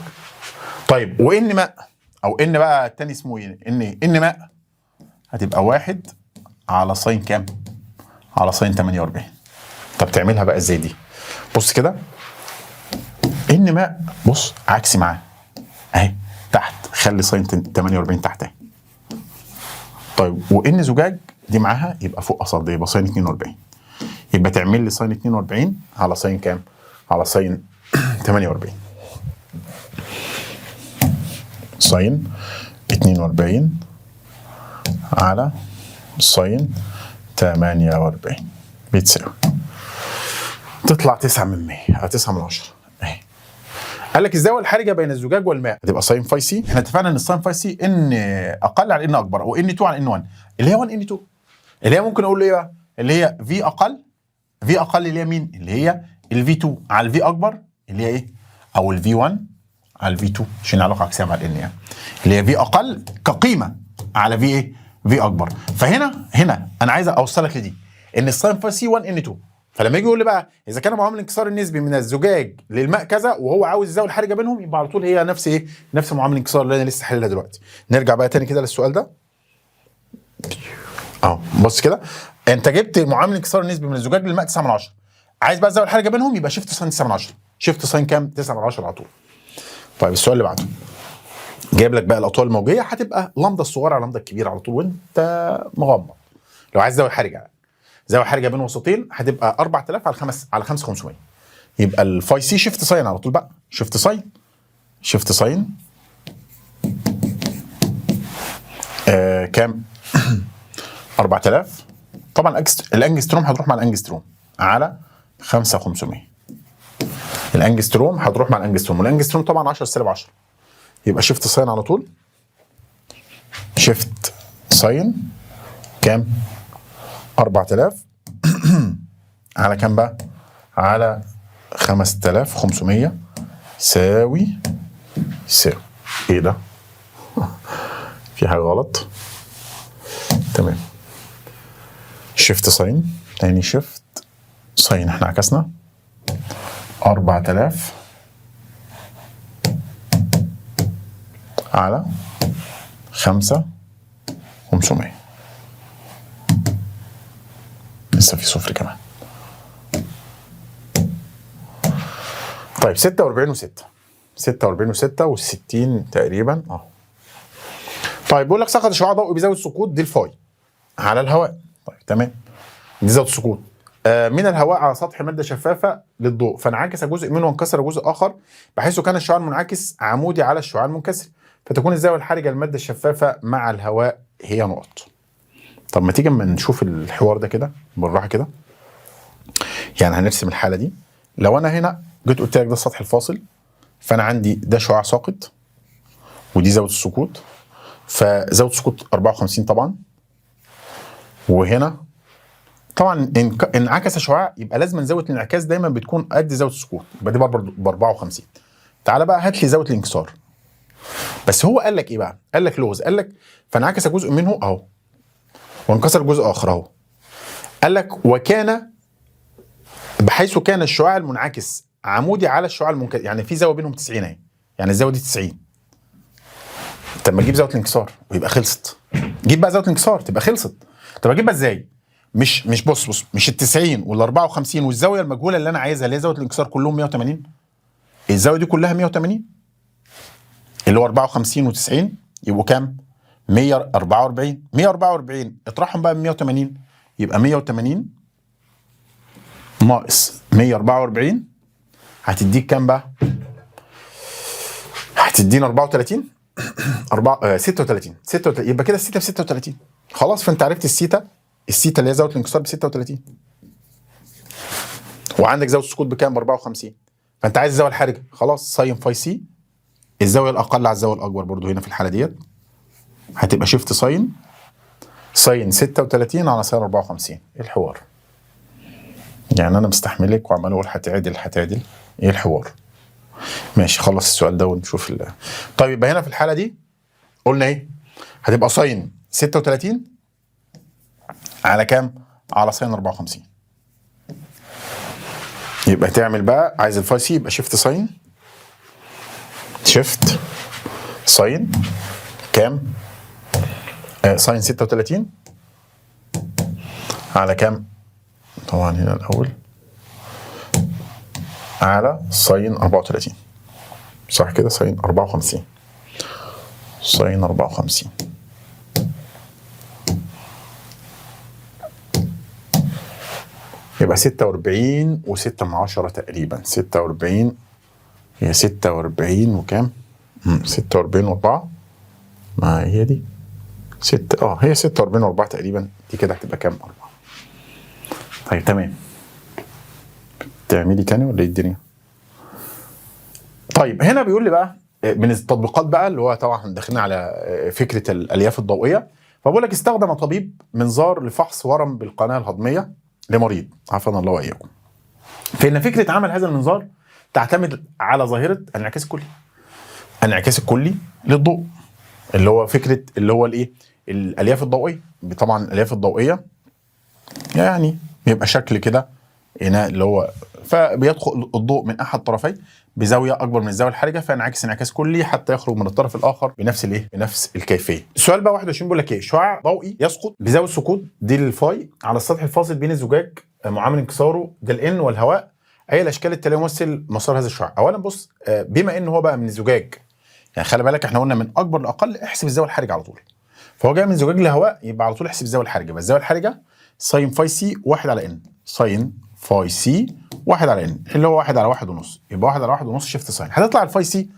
طيب وان ماء او ان بقى الثاني اسمه ايه؟ ان ماء هتبقى 1 على ساين كام؟ على ساين 48. طب تعملها بقى ازاي دي؟ بص كده، ان ماء بص عكسي معاه اهي تحت، خلي ساين 48 تحت اهي. طيب وان زجاج دي معاها يبقى فوق قصاد، يبقى ساين 42، يبقى تعمل لي ساين 42 على ساين كام؟ على ساين 48. ساين 42 على ساين 48 بتساوي تطلع 9 من 100 او 9 من 10 اهي. قال لك الزاويه الحرجه بين الزجاج والماء هتبقى ساين فاي سي. احنا اتفقنا ان الساين فاي سي ان اقل على ان اكبر، او ان 2 على ان 1، اللي هي 1 ان 2، اللي هي ممكن اقول له ايه بقى؟ اللي هي في اقل، في اقل اللي هي مين؟ اللي هي الفي 2 على الفي اكبر اللي هي ايه؟ او الفي 1 على الفي 2 عشان علاقه عكسيه مع الان يعني، اللي هي في اقل كقيمه على في ايه؟ في اكبر. فهنا انا عايز اوصلك لدي ان الساين فاي سي 1 ان 2. فلما يجي يقول لي بقى اذا كان معامل الانكسار النسبي من الزجاج للماء كذا وهو عاوز الزاويه الحرجه بينهم، يبقى على طول هي نفس ايه؟ نفس معامل الانكسار اللي انا لسه حللها دلوقتي. نرجع بقى تاني كده للسؤال ده اهو. بص كده، انت جبت معامل الانكسار النسبي من الزجاج للماء 9 من 10، عايز بقى الزاويه الحرجه بينهم، يبقى شيفت ساين 9 من 10. شيفت ساين كام؟ 9 من 10 على طول. طيب السؤال اللي بعده جايب لك بقى الاطوال الموجيه، هتبقى لامدا الصغيره على لامدا الكبيره على طول وانت مغمض. لو عايز زاويه حرجه، زاويه حرجه بين وسطين هتبقى 4000 على 5500، يبقى الفاي سي شيفت ساين على طول بقى. شيفت ساين، شيفت ساين كام؟ 4000. طبعا الانجستروم هتروح مع الانجستروم على 5500. الانجستروم هتروح مع الانجستروم، والانجستروم طبعا 10 سالب 10، يبقى شيفت ساين على طول. شيفت ساين كام؟ 4000 على كام بقى؟ على 5500 ساوي ايه ده؟ في حاجه غلط. تمام. شيفت ساين تاني، شيفت ساين احنا عكسنا 4000 على 5500. لسه في صفر كمان. طيب 46 و6، 46 و6 و60 تقريبا طيب بيقول لك سقط شعاع ضوئي بزاويه السقوط دي الفاي على الهواء. طيب تمام، دي زاويه السقوط من الهواء على سطح ماده شفافه للضوء، فانعكس جزء منه وانكسر جزء اخر بحيث كان الشعاع المنعكس عمودي على الشعاع المنكسر، فتكون الزاويه الحرجه للماده الشفافه مع الهواء هي نقط. طب ما تيجي اما نشوف الحوار ده كده بالراحه كده. يعني هنرسم الحاله دي. لو انا هنا جيت قلت لك ده السطح الفاصل، فانا عندي ده شعاع ساقط ودي زاويه السقوط، فزاويه السقوط 54 طبعا، وهنا طبعا انعكس شعاع يبقى لازم زاويه الانعكاس دايما بتكون قد زاويه السقوط، يبقى دي برضه ب 54. تعالى بقى هات لي زاويه الانكسار. بس هو قال لك ايه بقى؟ قال لك لغز، قال لك فانعكس جزء منه اهو وانكسر جزء اخر اهو. قال لك وكان بحيث كان الشعاع المنعكس عمودي على الشعاع المنكسر، يعني في زاويه بينهم 90 اهي، يعني الزاويه دي 90. طب ما تجيب زاويه الانكسار ويبقى خلصت. جيب بقى زاويه الانكسار تبقى خلصت. طب اجيبها ازاي؟ مش بص مش ال 90 وال 54 والزاويه المجهوله اللي انا عايزها اللي هي زاويه الانكسار كلهم 180. الزاويه دي كلها 180 اللي هو 54 و90 يبقوا كام؟ 144. 144 اطرحهم بقى من 180 يبقى 180 ناقص 144 هتديك كام بقى؟ هتدينا 34 36 يبقى كده السيتا ب 36. خلاص فانت عرفت السيتا اللي هي زاويه الانكسار ب 36 وعندك زاويه السقوط بكام؟ ب 54. فانت عايز الزاويه الحرجه، خلاص ساين فاي سي الزاويه الاقل على الزاويه الاكبر برضو هنا في الحاله ديت هتبقى شيفت ساين 36 على ساين 54. ايه الحوار؟ يعني انا مستحملك وعمال اقول هتعدل ايه الحوار؟ ماشي خلص السؤال ده ونشوف طيب يبقى هنا في الحاله دي قلنا ايه؟ هتبقى ساين 36 على كام؟ على ساين 54. يبقى تعمل بقى عايز الفاي سي يبقى شيفت ساين كام؟ ساين 36 على كام؟ طبعا هنا الاول على ساين 34 صح كده؟ ساين 54 يبقى 46 و6 من 10 تقريبا. 46 هي 46 وكام؟ 46 و4 ما هي دي 6 هي 46 و4 تقريبا. دي كده هتبقى كام؟ 4. طيب تمام. تعملي تاني ولا ايه الدنيا؟ طيب هنا بيقول لي بقى من التطبيقات بقى اللي هو طبعا داخلين على فكره الالياف الضوئيه. فبقول لك استخدم طبيب منظار لفحص ورم بالقناه الهضميه لمريض، عافانا الله واياكم. فان فكره عمل هذا المنظار تعتمد على ظاهره الانعكاس الكلي. الانعكاس الكلي للضوء اللي هو فكره اللي هو الايه؟ الالياف الضوئيه. طبعا الالياف الضوئيه يعني بيبقى شكل كده هنا اللي هو فبيدخل الضوء من احد طرفيه بزاويه اكبر من الزاويه الحرجه فينعكس انعكاس كلي حتى يخرج من الطرف الاخر بنفس الايه؟ بنفس الكيفيه. السؤال بقى 21 بيقول لك ايه؟ شعاع ضوئي يسقط بزاويه سقوط دي للفاي على السطح الفاصل بين الزجاج معامل انكساره ده الان والهواء، اي الاشكال التاليه يمثل مسار هذا الشعاع. اولا بص، بما ان هو بقى من الزجاج، يعني خلي بالك احنا قلنا من اكبر لاقل احسب الزاويه الحرجه على طول. فهو جاي من زجاج لهواء يبقى على طول احسب الزاويه الحرجه. بس الزاويه الحرجه ساين فاي سي 1 على ان، ساين فاي سي 1 على ان اللي هو 1 على 1 ونص، يبقى 1 على 1 ونص شيفت ساين. هتطلع الفاي سي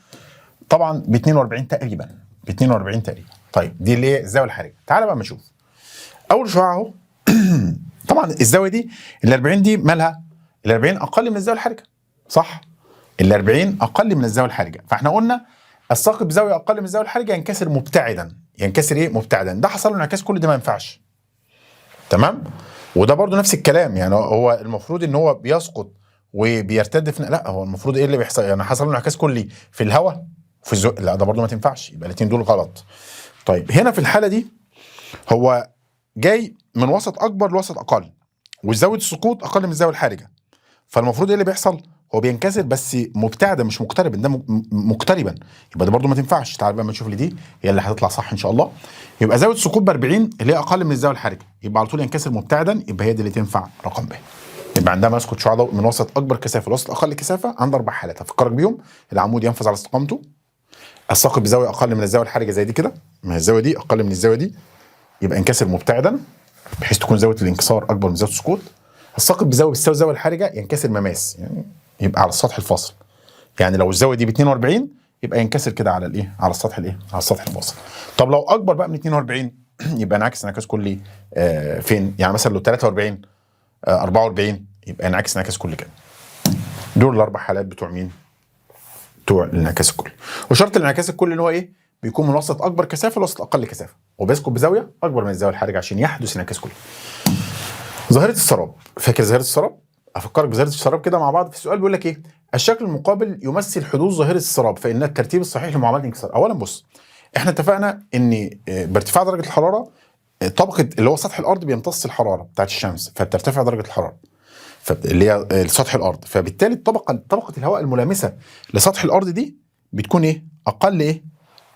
طبعا ب 42 تقريبا، ب 42 تقريبا. طيب دي اللي هي الزاويه الحرجه. تعالى بقى نشوف اول شعاع اهو. طبعا الزاويه دي ال 40 دي مالها؟ ال 40 اقل من الزاويه الحرجه، صح؟ ال 40 اقل من الزاويه الحرجه، فاحنا قلنا الساقط بزاويه اقل من الزاويه الحرجه ينكسر مبتعدا. ينكسر ايه؟ مبتعدا. ده حصل له انعكاس كل ده ما ينفعش. تمام؟ وده برضو نفس الكلام، يعني هو المفروض ان هو بيسقط وبيرتد في، لا هو المفروض ايه اللي بيحصل؟ يعني حصل له انعكاس كلي في الهواء في الزق، لا ده برضو ما تنفعش، يبقى الاثنين دول غلط. طيب هنا في الحاله دي هو جاي من وسط اكبر لوسط اقل وزاويه السقوط اقل من الزاويه الحرجه، فالمفروض ايه اللي بيحصل؟ هو بينكسر بس مبتعدا مش مقتربا، ده مقتربا، يبقى ده برضو ما تنفعش. تعال بقى ما نشوف اللي دي هي اللي هتطلع صح ان شاء الله. يبقى زاويه السقوط ب 40 اللي هي اقل من الزاويه الحرجه، يبقى على طول ينكسر مبتعدا، يبقى هي دي اللي تنفع رقم ب. يبقى عندما يسقط شعاع ضوء من وسط اكبر كثافه لوسط اقل كثافه عند 4 حالات هفكرك بيهم. العمود ينفذ على استقامته، الساقط بزاويه اقل من الزاويه الحرجه زي دي كده، ما هي الزاويه دي اقل من الزاويه دي، يبقى ينكسر مبتعدا بحيث تكون زاويه الانكسار اكبر من زاويه السقوط. الساقط بزاويه بتساوي الزاويه الحرجه ينكسر مماس، يعني يبقى على السطح الفاصل. يعني لو الزاويه دي ب 42 يبقى ينكسر كده على الايه؟ على السطح الايه؟ على السطح الفاصل. طب لو اكبر بقى من 42 يبقى ينعكس انعكاس كلي فين؟ يعني مثلا لو 43 44 يبقى ينعكس انعكاس كلي كده. دول الاربع حالات بتوع مين؟ بتوع الانعكاس الكلي. وشرط الانعكاس الكلي ان هو ايه؟ بيكون من وسط اكبر كثافه لوسط اقل كثافه، وبيسقط بزاويه اكبر من الزاويه الحرجه عشان يحدث انعكاس كلي. ظاهره السراب، فاكر ظاهره السراب؟ افكرك بظاهره السراب كده مع بعض. في السؤال بيقول لك ايه؟ الشكل المقابل يمثل حدوث ظاهره السراب فان الترتيب الصحيح لمعاملات الانكسار. اولا بص، احنا اتفقنا ان بارتفاع درجه الحراره طبقه اللي هو سطح الارض بيمتص الحراره بتاعت الشمس فبترتفع درجه الحراره اللي هي سطح الارض، فبالتالي طبقه الهواء الملامسه لسطح الارض دي بتكون ايه؟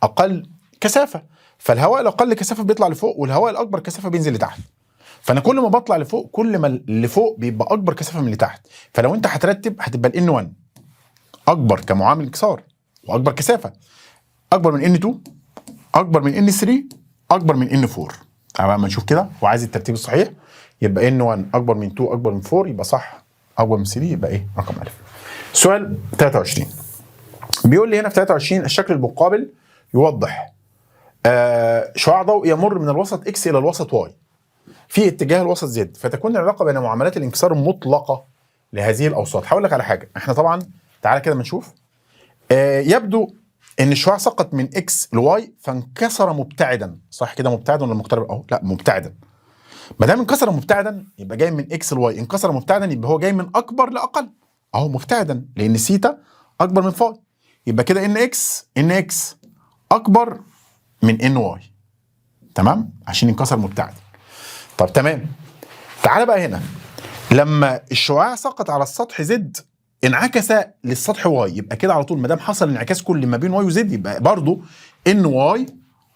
اقل كثافه. فالهواء الاقل كثافه بيطلع لفوق والهواء الاكبر كثافه بينزل لتحت. فانا كل ما بطلع لفوق كل ما اللي فوق بيبقى اكبر كثافه من اللي تحت. فلو انت هترتب هتبقى الان 1 اكبر كمعامل انكسار واكبر كثافه، اكبر من ان 2، اكبر من ان 3، اكبر من ان 4. تعالى ما نشوف كده، وعايز الترتيب الصحيح يبقى ان 1 اكبر من 2 اكبر من 4 يبقى صح، اكبر من 3 يبقى ايه؟ رقم الف. سؤال 23 بيقول لي هنا في 23 الشكل المقابل يوضح شعاع ضوء يمر من الوسط اكس الى الوسط واي في اتجاه الوسط زد، فتكون العلاقه بين معاملات الانكسار المطلقه لهذه الاوساط. هقول لك على حاجه، احنا طبعا تعالى كده بنشوف يبدو ان الشعاع سقط من اكس لواي فانكسر مبتعدا، صح كده؟ مبتعدا ولا مقترب؟ اهو لا مبتعدا. ما دام انكسر مبتعدا يبقى جاي من اكس لواي، انكسر مبتعدا يبقى هو جاي من اكبر لاقل، اهو مبتعدا لان سيتا اكبر من فاي، يبقى كده ان اكس اكبر من ان واي، تمام؟ عشان ينكسر مبتعدا. طب تمام، تعالى بقى هنا لما الشعاع سقط على السطح زد انعكس للسطح واي، يبقى كده على طول ما دام حصل انعكاس كلي ما بين واي وزد يبقى برضه ان واي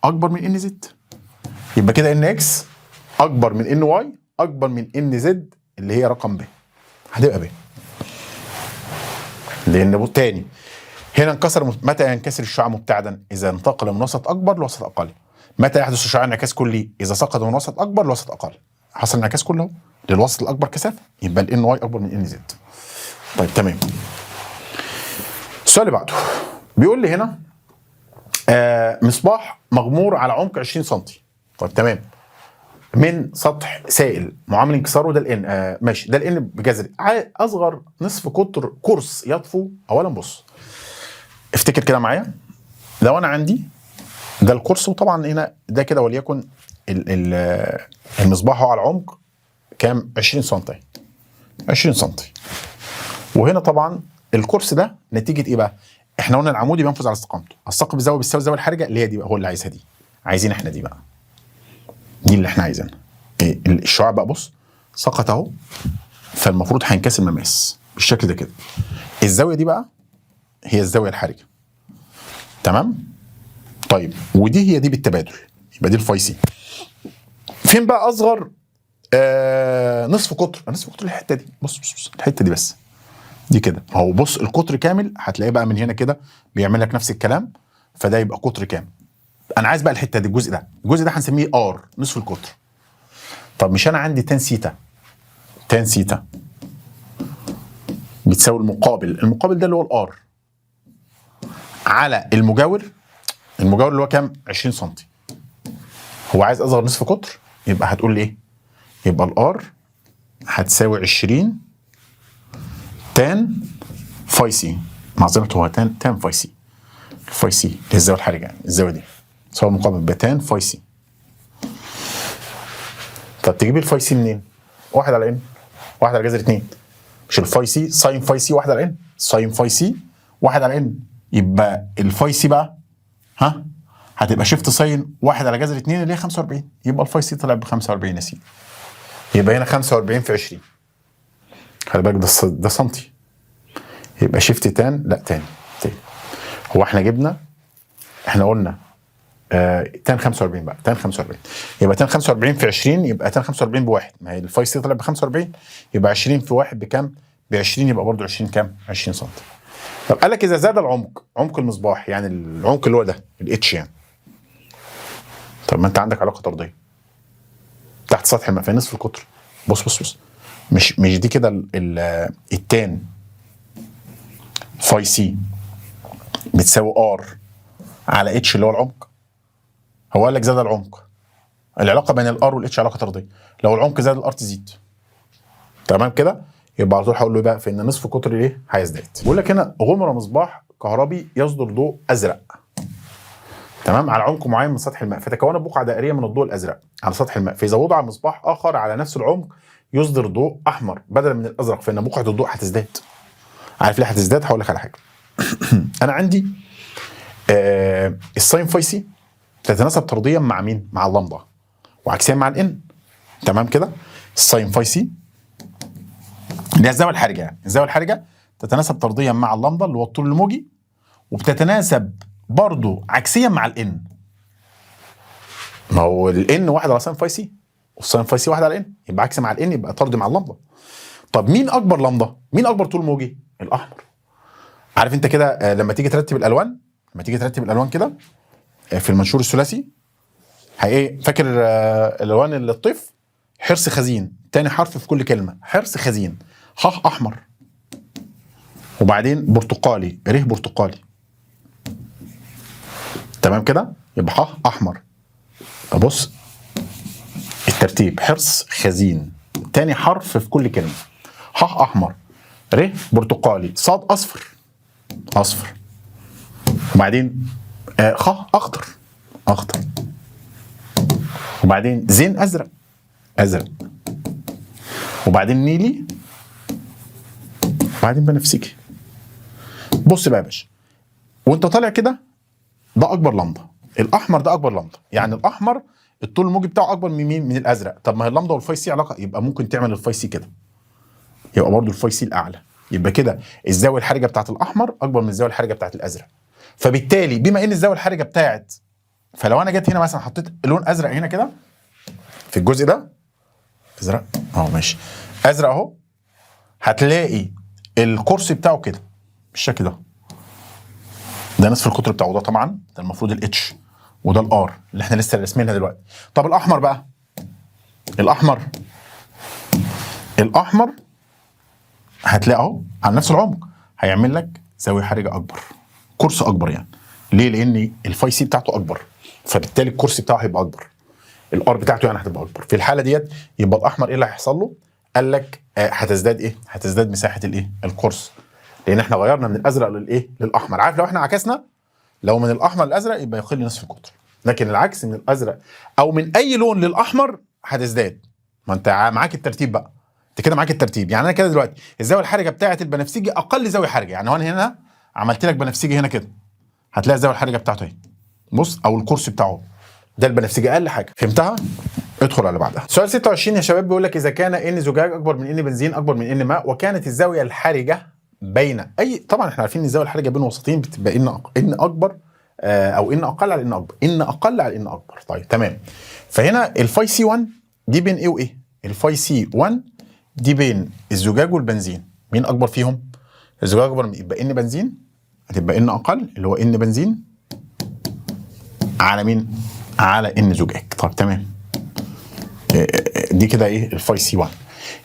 اكبر من ان زد، يبقى كده ان اكس اكبر من ان واي اكبر من ان زد اللي هي رقم ب، هتبقى ب. لان تاني هنا انكسر. متى ينكسر الشعاع مبتعدا؟ اذا انتقل من وسط اكبر لوسط اقل. متى يحدث الشعاع انعكاس كلي؟ اذا سقط من وسط اكبر لوسط اقل. حصل انعكاس كله للوسط الاكبر كثافه يبقى الان واي اكبر من ان زد. طيب تمام. السؤال اللي بعده بيقول لي هنا مصباح مغمور على عمق 20 سم. طيب تمام، من سطح سائل معامل انكساره، ده الان ماشي، ده الان بجذر اصغر نصف قطر قرص يطفو. اولا بص افتكر كده معايا، لو انا عندي ده القرص، وطبعا هنا ده كده وليكن المصباح هو على العمق كام؟ 20 سم، 20 سم. وهنا طبعا القرص ده نتيجه ايه بقى؟ احنا قلنا العمودي بينفذ على استقامته، الثقب الزاويه بيساوي الزاويه الحرجه اللي هي دي بقى، هو اللي عايزها دي، عايزين احنا دي بقى، دي اللي احنا عايزينها. الشعاع بقى بص سقط اهو، فالمفروض هينكسر مماس بالشكل ده كده. الزاويه دي بقى هي الزاويه الحرجه، تمام؟ طيب ودي هي دي بالتبادل، يبقى دي الفاي سي. فين بقى اصغر نصف قطر؟ نصف قطر الحته دي، بص بص بص الحته دي بس، دي كده اهو. بص القطر كامل هتلاقيه بقى من هنا كده بيعمل لك نفس الكلام، فده يبقى قطر كامل. انا عايز بقى الحته دي، الجزء ده، الجزء ده هنسميه ار، نصف القطر. طب مش انا عندي تان سيتا، تان سيتا بتساوي المقابل، المقابل ده اللي هو الار على المجاور، المجاور اللي هو كام؟ 20 سم. هو عايز اصغر نصف قطر، يبقى هتقول لي ايه؟ يبقى الار هتساوي 20 تان فاي سي، معظمه هو تان فاي سي، فاي سي الزاويه الحرجه يعني الزاويه دي سواء مقابل بتان فاي سي. طب تجيب الفاي سي منين؟ 1 على ان، 1 على جذر 2، مش الفاي سي ساين فاي سي 1 على ان، ساين فاي سي 1 على ان، يبقى الفاي سي بقى ها هتبقى شيفت ساين 1 على جذر 2 اللي هي 45، يبقى الفاي سي طلع ب 45 يا سيدي. يبقى هنا 45 في 20، خلي بالك ده سنتي، يبقى شيفت تان، لا تاني. هو احنا جبنا، احنا قلنا تان 45 بقى، تان 45 يبقى تان 45 في 20، يبقى تان 45 بواحد، ما هي الفاي سي طلع ب 45، يبقى 20 في 1 بكام؟ ب 20، يبقى برضه 20 كام؟ 20 سم. طب قال لك اذا زاد العمق، عمق المصباح يعني العمق اللي هو ده الاتش يعني، طب ما انت عندك علاقه طرديه تحت سطح الماء في نصف القطر. بص بص بص مش دي كده التان فاي سي بتساوي ار على اتش اللي هو العمق. هو قال لك زاد العمق، العلاقه بين الار والاتش علاقه طرديه، لو العمق زاد الار تزيد، تمام كده؟ يبقى على طول هقول له بقى في ان نصف قطر ايه؟ هيزداد. بيقول لك هنا غمره مصباح كهربي يصدر ضوء ازرق، تمام، على عمق معين من سطح الماء، فتكونت بقعه دائريه من الضوء الازرق على سطح الماء، فاذا وضع مصباح اخر على نفس العمق يصدر ضوء احمر بدلا من الازرق، فان بقعه الضوء هتزداد. عارف ليه هتزداد؟ هقول لك على حاجه. انا عندي الساين فاي سي تتناسب طرديا مع مين؟ مع اللمبه، وعكسيا مع الان، تمام كده؟ الساين فاي سي اللي هي الزاويه الحرجه، يعني الزاويه الحرجه تتناسب طرديا مع اللمبه اللي هو الطول الموجي، وبتتناسب برضه عكسيا مع الان. ما هو الان 1 على ساين فاي سي، والساين فاي سي 1 على ان، يبقى عكس مع الان، يبقى طرد مع اللمبه. طب مين اكبر لمبه؟ مين اكبر طول موجي؟ الاحمر. عارف انت كده لما تيجي ترتب الالوان، لما تيجي ترتب الالوان كده في المنشور الثلاثي، ايه فاكر الالوان الطيف؟ حرص خزين، تاني حرف في كل كلمه، حرص خزين، ح احمر، وبعدين برتقالي، ر برتقالي، تمام كده؟ يبقى ح احمر. بص الترتيب، حرص خزين، تاني حرف في كل كلمه، ح احمر، ر برتقالي، صاد اصفر، اصفر، وبعدين خ اخضر، اخضر، وبعدين زين ازرق، ازرق، وبعدين نيلي، وبعدين بنفسجي. بص بقى يا باشا، وانت طالع كده ده اكبر لمبه، الاحمر ده اكبر لمبه، يعني الاحمر الطول الموجي بتاعه اكبر من مين؟ من الازرق. طب ما هي اللمبه والفاي سي علاقه، يبقى ممكن تعمل الفاي سي كده، يبقى برضه الفاي سي الاعلى، يبقى كده الزاويه الحرجه بتاعت الاحمر اكبر من الزاويه الحرجه بتاعت الازرق. فبالتالي بما ان الزاويه الحرجه بتاعت، فلو انا جيت هنا مثلا حطيت لون ازرق هنا كده في الجزء ده، ازرق اهو، ماشي، ازرق اهو، هتلاقي الكرسي بتاعه كده بالشكل ده نصف القطر بتاعه، ده طبعا ده المفروض الاتش، وده الار اللي احنا لسه راسمينها دلوقتي. طب الاحمر بقى، الاحمر هتلاقي اهو على نفس العمق هيعمل لك زاويه حرجه اكبر، كرسي اكبر يعني. ليه؟ لان الفاي سي بتاعته اكبر، فبالتالي الكرسي بتاعه هيبقى اكبر. الار بتاعته يعني هتبقى اكبر. في الحاله ديت يبقى الاحمر ايه اللي هيحصل له؟ قال لك هتزداد ايه؟ هتزداد مساحه الايه؟ القرص، لان احنا غيرنا من الازرق للايه؟ للاحمر. عارف لو احنا عكسنا، لو من الاحمر للازرق يبقى يقل نصف القطر، لكن العكس من الازرق او من اي لون للاحمر هتزداد. ما انت معاك الترتيب بقى، انت كده معاك الترتيب. يعني انا كده دلوقتي الزاويه الحرجه بتاعه البنفسجي اقل زاويه حرجه، يعني هو انا هنا عملت لك بنفسجي هنا كده، هتلاقي الزاويه الحرجه بتاعته اهي، بص، او الكرسي بتاعه ده البنفسجي اقل حاجه. فهمتها؟ ادخل على اللي بعدها. سؤال 26 يا شباب بيقول لك اذا كان ان زجاج اكبر من ان بنزين اكبر من ان ماء، وكانت الزاويه الحرجه بين اي، طبعا احنا عارفين ان الزاويه الحرجه بين وسطين بتبقى ان اكبر او ان اقل على ان اكبر، ان اقل على ان اكبر. طيب تمام. فهنا الفاي سي 1 دي بين ايه وايه؟ الفاي سي 1 دي بين الزجاج والبنزين، مين اكبر فيهم؟ الزجاج اكبر يبقى ان بنزين، هتبقى ان اقل اللي هو ان بنزين على مين؟ على ان زجاج. طب تمام، دي كده ايه؟ الفاي سي 1.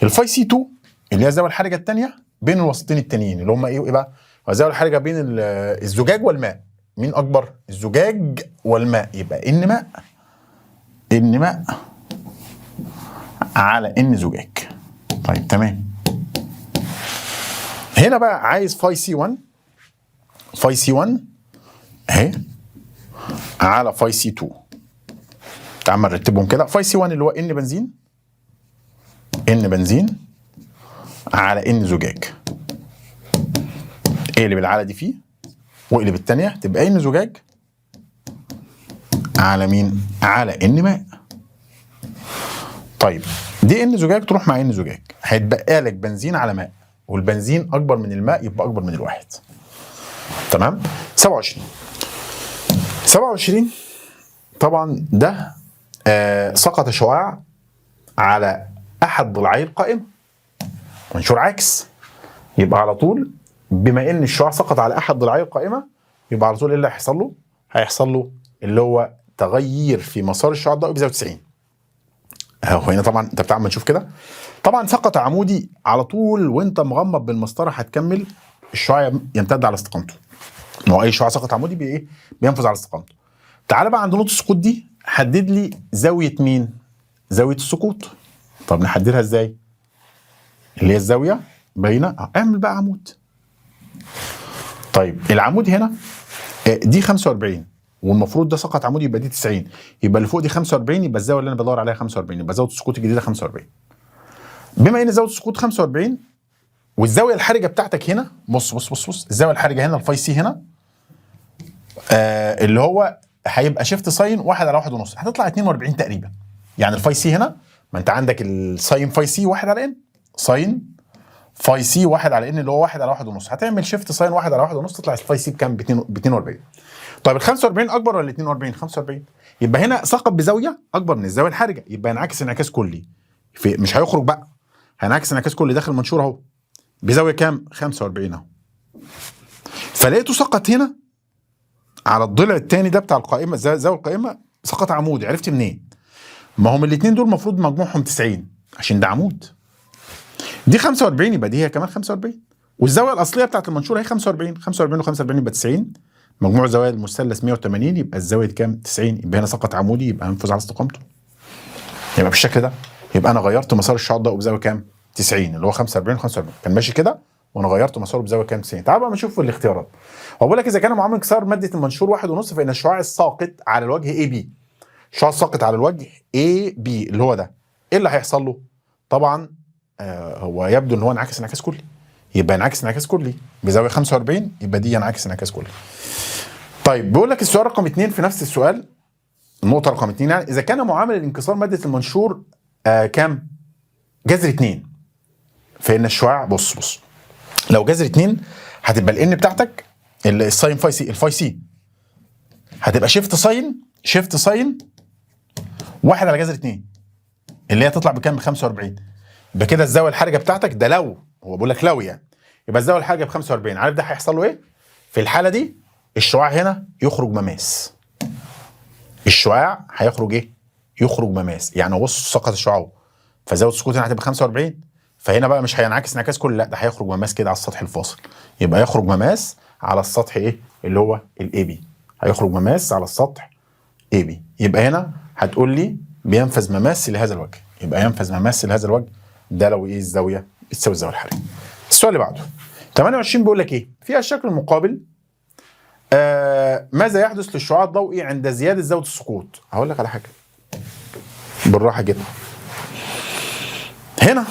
الفاي سي 2 اللي هي الزاويه الحرجه الثانيه بين الوسطين التانيين اللي هم ايه وايه بقى؟ الزاويه الحرجه بين الزجاج والماء، مين اكبر؟ الزجاج والماء، يبقى ان ماء، ان ماء على ان زجاج. طيب تمام. هنا بقى عايز فاي سي 1، فاي سي 1 اهي على فاي سي 2. تعال نرتبهم كده. فاي سي 1 اللي هو ان بنزين، ان بنزين على ان زجاج، اقلب العلى دي فيه واقلب الثانيه تبقى ان زجاج على مين؟ على ان ماء. طيب دي ان زجاج تروح مع ان زجاج، هيتبقى لك بنزين على ماء، والبنزين اكبر من الماء يبقى اكبر من الواحد. تمام. 27 طبعا ده سقط شعاع على احد ضلعي القائمه، منشور عكس، يبقى على طول بما ان الشعاع سقط على احد ضلعي القائمه يبقى على طول ايه اللي هيحصل له؟ هيحصل له اللي هو تغير في مسار الشعاع الضوئي بزاويه 90. اهو هنا طبعا انت بتعمل نشوف كده، طبعا سقط عمودي على طول وانت مغمض بالمسطره هتكمل الشعاع يمتد على استقامته. ما هو اي شعاع سقط عمودي بايه؟ بينفذ على استقامته. تعالى بقى عند نقطه السقوط دي، حدد لي زاويه مين؟ زاويه السقوط. طب نحددها ازاي؟ اللي هي الزاويه بين، اعمل بقى عمود. طيب العمود هنا دي 45 والمفروض ده سقط عمودي يبقى دي 90، يبقى اللي فوق دي 45، يبقى الزاويه اللي انا بدور عليها 45، يبقى زاويه السقوط الجديده 45. بما ان زاويه السقوط 45 والزاويه الحرجه بتاعتك هنا، بص الزاويه الحرجه هنا الفاي سي هنا اللي هو هيبقى شيفت ساين 1 على 1.5، هتطلع 42 تقريبا. يعني الفاي سي هنا، ما انت عندك الساين فاي سي 1 على ان، ساين فاي سي 1 على ان اللي هو 1 على 1.5، هتعمل شيفت ساين 1 على 1.5 تطلع الفاي سي بكام؟ ب 42. طيب ال 45 اكبر ولا 42؟ 45. يبقى هنا سقط بزاويه اكبر من الزاويه الحرجه، يبقى ينعكس انعكاس كلي، في مش هيخرج بقى، هينعكس انعكاس كلي داخل المنشور اهو بزاويه كام؟ 45 اهو. فلقيته سقط هنا على الضلع الثاني ده بتاع القائمه، زاويه القائمه سقط عمودي. عرفت منين؟ ما هم الاثنين دول المفروض مجموعهم 90 عشان ده عمود. دي 45 يبقى دي هي كمان 45، والزاويه الاصليه بتاعت المنشور هي 45 و45 يبقى 90، مجموع زوايا المثلث 180 يبقى الزاويه كام؟ 90، يبقى هنا سقط عمودي يبقى ينفذ على استقامته. يبقى بالشكل ده يبقى انا غيرت مسار الشعاع الضوئي بزاويه كام؟ 90 اللي هو 45 و45 كان ماشي كده وانا غيرت مساره بزاويه كام؟ 90. تعال بقى نشوف الاختيارات. هو بيقول لك اذا كان معامل انكسار ماده المنشور 1.5 فان الشعاع الساقط على الوجه اي بي، الشعاع الساقط على الوجه اي بي اللي هو ده ايه اللي هيحصل له؟ طبعا هو يبدو ان هو انعكس انعكاس كلي، يبقى ينعكس انعكاس كلي بزاويه 45 يبقى دي ينعكس انعكاس كلي. طيب بيقول لك السؤال رقم 2 في نفس السؤال، النقطه رقم 2 يعني اذا كان معامل الانكسار ماده المنشور كام؟ جذر 2 فان الشعاع، بص لو جذر 2 هتبقى الان بتاعتك الساين فاي سي، الفاي سي هتبقى شيفت ساين 1 على جذر 2 اللي هي تطلع بكام؟ ب 45. يبقى كده الزاويه الحرجه بتاعتك ده لو هو بيقول لك لو يعني يبقى الزاويه الحرجه ب 45. عارف ده هيحصل له ايه؟ في الحاله دي الشعاع هنا يخرج مماس، الشعاع هيخرج ايه؟ يخرج مماس. يعني بص سقط الشعاع فزاويه السقوط هنا هتبقى 45، فهنا بقى مش هينعكس انعكاس كلي، لا ده هيخرج مماس كده على السطح الفاصل، يبقى يخرج مماس على السطح ايه؟ اللي هو الاي بي، هيخرج مماس على السطح اي بي. يبقى هنا هتقول لي بينفذ مماس لهذا الوجه، يبقى ينفذ مماس لهذا الوجه ده لو ايه الزاويه بتساوي الزاويه الحرجه. السؤال اللي بعده 28 بيقول لك ايه؟ في الشكل المقابل ماذا يحدث للشعاع الضوئي عند زياده زاويه السقوط؟ هقول لك على حاجه بالراحه جدا. هنا